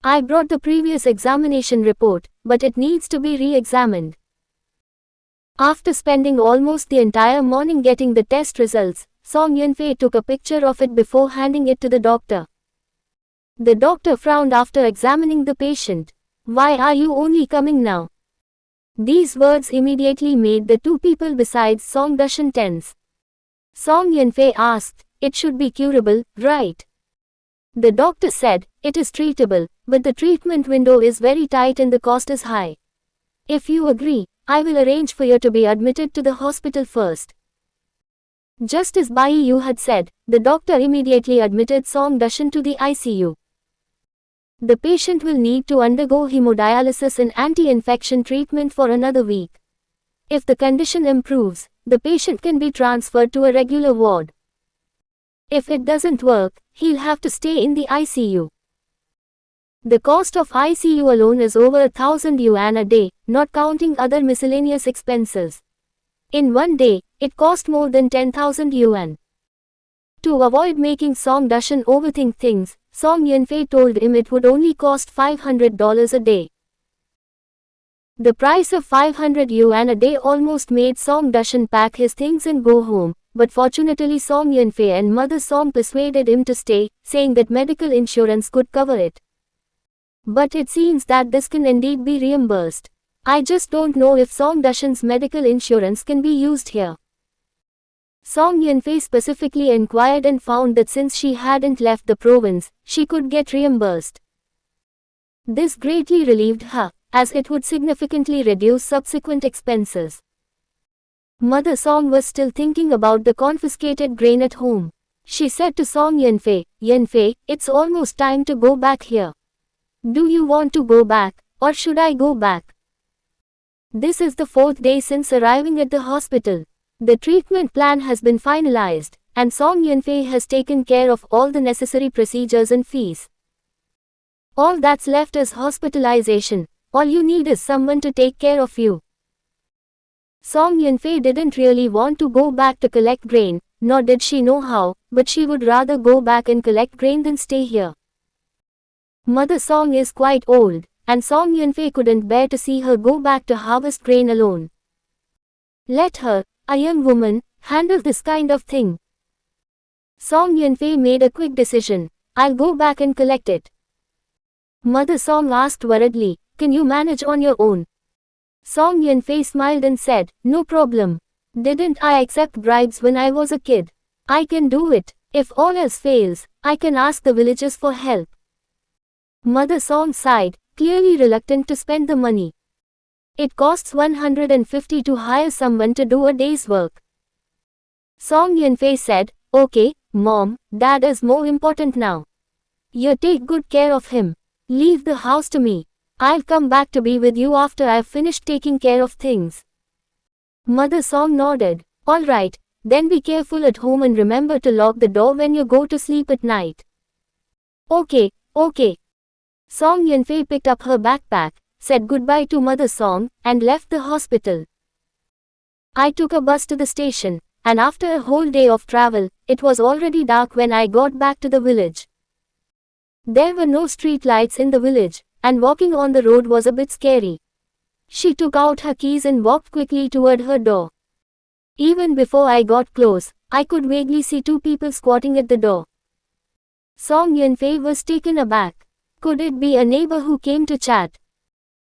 I brought the previous examination report, but it needs to be re-examined. After spending almost the entire morning getting the test results, Song Yunfei took a picture of it before handing it to the doctor. The doctor frowned after examining the patient. "Why are you only coming now?" These words immediately made the two people besides Song Dushan tense. Song Yunfei asked, "It should be curable, right?" The doctor said, "It is treatable, but the treatment window is very tight and the cost is high. If you agree, I will arrange for you to be admitted to the hospital first." Just as Bai Yu had said, the doctor immediately admitted Song Dushan to the ICU. The patient will need to undergo hemodialysis and anti-infection treatment for another week. If the condition improves, the patient can be transferred to a regular ward. If it doesn't work, he'll have to stay in the ICU. The cost of ICU alone is over 1,000 yuan a day, not counting other miscellaneous expenses. In one day, it cost more than 10,000 yuan. To avoid making Song Dushan overthink things, Song Yunfei told him it would only cost $500 a day. The price of 500 yuan a day almost made Song Dushan pack his things and go home, but fortunately Song Yunfei and Mother Song persuaded him to stay, saying that medical insurance could cover it. But it seems that this can indeed be reimbursed. I just don't know if Song Dashan's medical insurance can be used here. Song Yunfei specifically inquired and found that since she hadn't left the province, she could get reimbursed. This greatly relieved her, as it would significantly reduce subsequent expenses. Mother Song was still thinking about the confiscated grain at home. She said to Song Yunfei, "Yunfei, it's almost time to go back here. Do you want to go back, or should I go back?" This is the 4th day since arriving at the hospital. The treatment plan has been finalized, and Song Yunfei has taken care of all the necessary procedures and fees. All that's left is hospitalization. All you need is someone to take care of you. Song Yunfei didn't really want to go back to collect grain, nor did she know how, but she would rather go back and collect grain than stay here. Mother Song is quite old, and Song Yunfei couldn't bear to see her go back to harvest grain alone. Let her, a young woman, handle this kind of thing. Song Yunfei made a quick decision. "I'll go back and collect it." Mother Song asked worriedly, "Can you manage on your own?" Song Yunfei smiled and said, "No problem. Didn't I accept bribes when I was a kid? I can do it. If all else fails, I can ask the villagers for help." Mother Song sighed, clearly reluctant to spend the money. It costs 150 to hire someone to do a day's work. Song Yunfei said, "Okay, Mom, Dad is more important now. You take good care of him. Leave the house to me. I'll come back to be with you after I've finished taking care of things." Mother Song nodded. "All right, then be careful at home and remember to lock the door when you go to sleep at night." Okay. Song Yunfei picked up her backpack, said goodbye to Mother Song, and left the hospital. I took a bus to the station, and after a whole day of travel, it was already dark when I got back to the village. There were no street lights in the village, and walking on the road was a bit scary. She took out her keys and walked quickly toward her door. Even before I got close, I could vaguely see 2 people squatting at the door. Song Yunfei was taken aback. Could it be a neighbor who came to chat?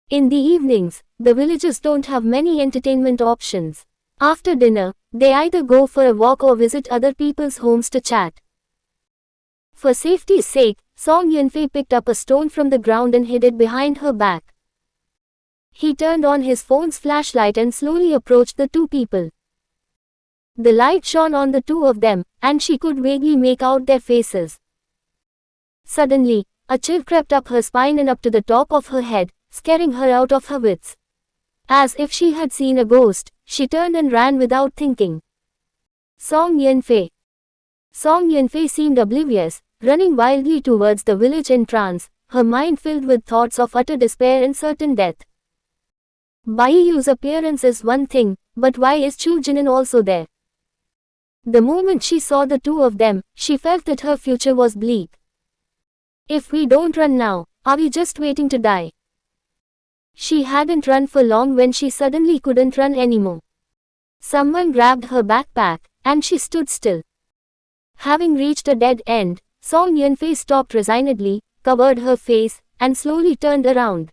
In the evenings, the villagers don't have many entertainment options. After dinner, they either go for a walk or visit other people's homes to chat. For safety's sake, Song Yunfei picked up a stone from the ground and hid it behind her back. He turned on his phone's flashlight and slowly approached the 2 people. The light shone on the 2 of them, and she could vaguely make out their faces. Suddenly, a chill crept up her spine and up to the top of her head, scaring her out of her wits. As if she had seen a ghost, she turned and ran without thinking. Song Yunfei. Song Yunfei seemed oblivious, running wildly towards the village in trance, her mind filled with thoughts of utter despair and certain death. Bai Yu's appearance is one thing, but why is Chu Jinan also there? The moment she saw the 2 of them, she felt that her future was bleak. If we don't run now, are we just waiting to die? She hadn't run for long when she suddenly couldn't run anymore. Someone grabbed her backpack, and she stood still. Having reached a dead end, Song Yunfei stopped resignedly, covered her face, and slowly turned around.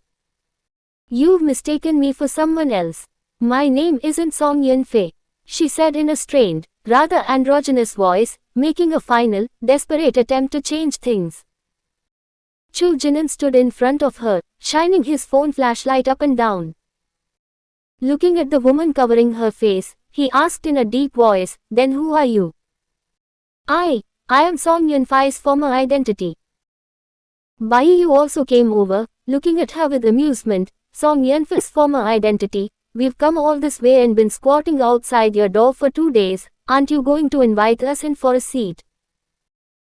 "You've mistaken me for someone else. My name isn't Song Yunfei," she said in a strained, rather androgynous voice, making a final, desperate attempt to change things. Chu Jinan stood in front of her, shining his phone flashlight up and down. Looking at the woman covering her face, he asked in a deep voice, "Then who are you?" I am Song Yunfei's former identity." Bai Yu also came over, looking at her with amusement. "Song Yunfei's former identity, we've come all this way and been squatting outside your door for 2 days, aren't you going to invite us in for a seat?"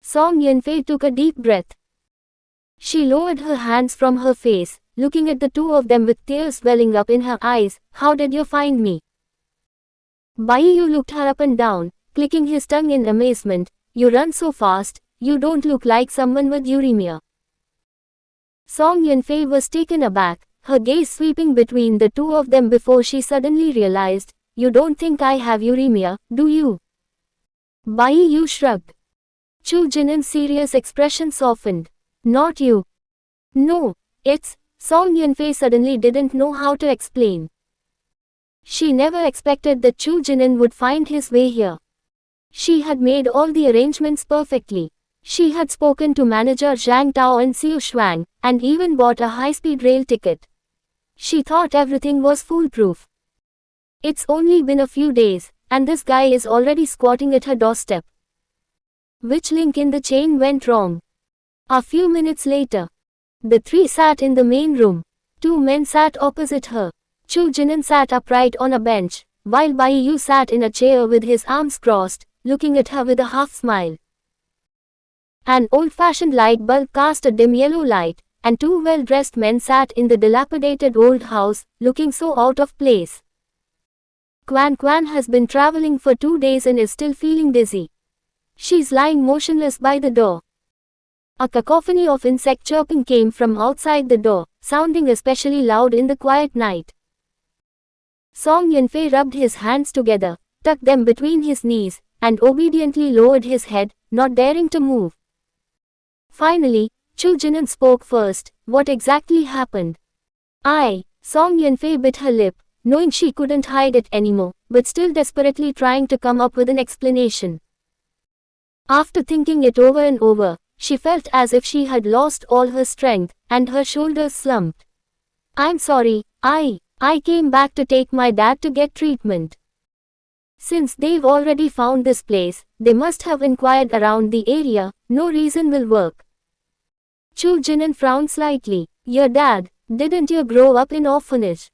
Song Yunfei took a deep breath. She lowered her hands from her face, looking at the 2 of them with tears welling up in her eyes. "How did you find me?" Bai Yu looked her up and down, clicking his tongue in amazement. "You run so fast, you don't look like someone with uremia." Song Yunfei was taken aback, her gaze sweeping between the 2 of them before she suddenly realized, "You don't think I have uremia, do you?" Bai Yu shrugged. Chu Jinin's serious expression softened. Not you. No, it's, Song Yunfei suddenly didn't know how to explain. She never expected that Chu Jinin would find his way here. She had made all the arrangements perfectly. She had spoken to manager Zhang Tao and Xiu Shuang, and even bought a high-speed rail ticket. She thought everything was foolproof. It's only been a few days, and this guy is already squatting at her doorstep. Which link in the chain went wrong? A few minutes later, the three sat in the main room. Two men sat opposite her. Chu Jinin sat upright on a bench, while Bai Yu sat in a chair with his arms crossed, looking at her with a half-smile. An old-fashioned light bulb cast a dim yellow light, and two well-dressed men sat in the dilapidated old house, looking so out of place. Quan Quan has been traveling for 2 days and is still feeling dizzy. She's lying motionless by the door. A cacophony of insect chirping came from outside the door, sounding especially loud in the quiet night. Song Yunfei rubbed his hands together, tucked them between his knees, and obediently lowered his head, not daring to move. Finally, Chu Jinin spoke first. What exactly happened? Song Yunfei bit her lip, knowing she couldn't hide it anymore, but still desperately trying to come up with an explanation. After thinking it over and over, she felt as if she had lost all her strength, and her shoulders slumped. I'm sorry, I came back to take my dad to get treatment. Since they've already found this place, they must have inquired around the area. No reason will work. Chu Jinin frowned slightly. Your dad, didn't you grow up in orphanage?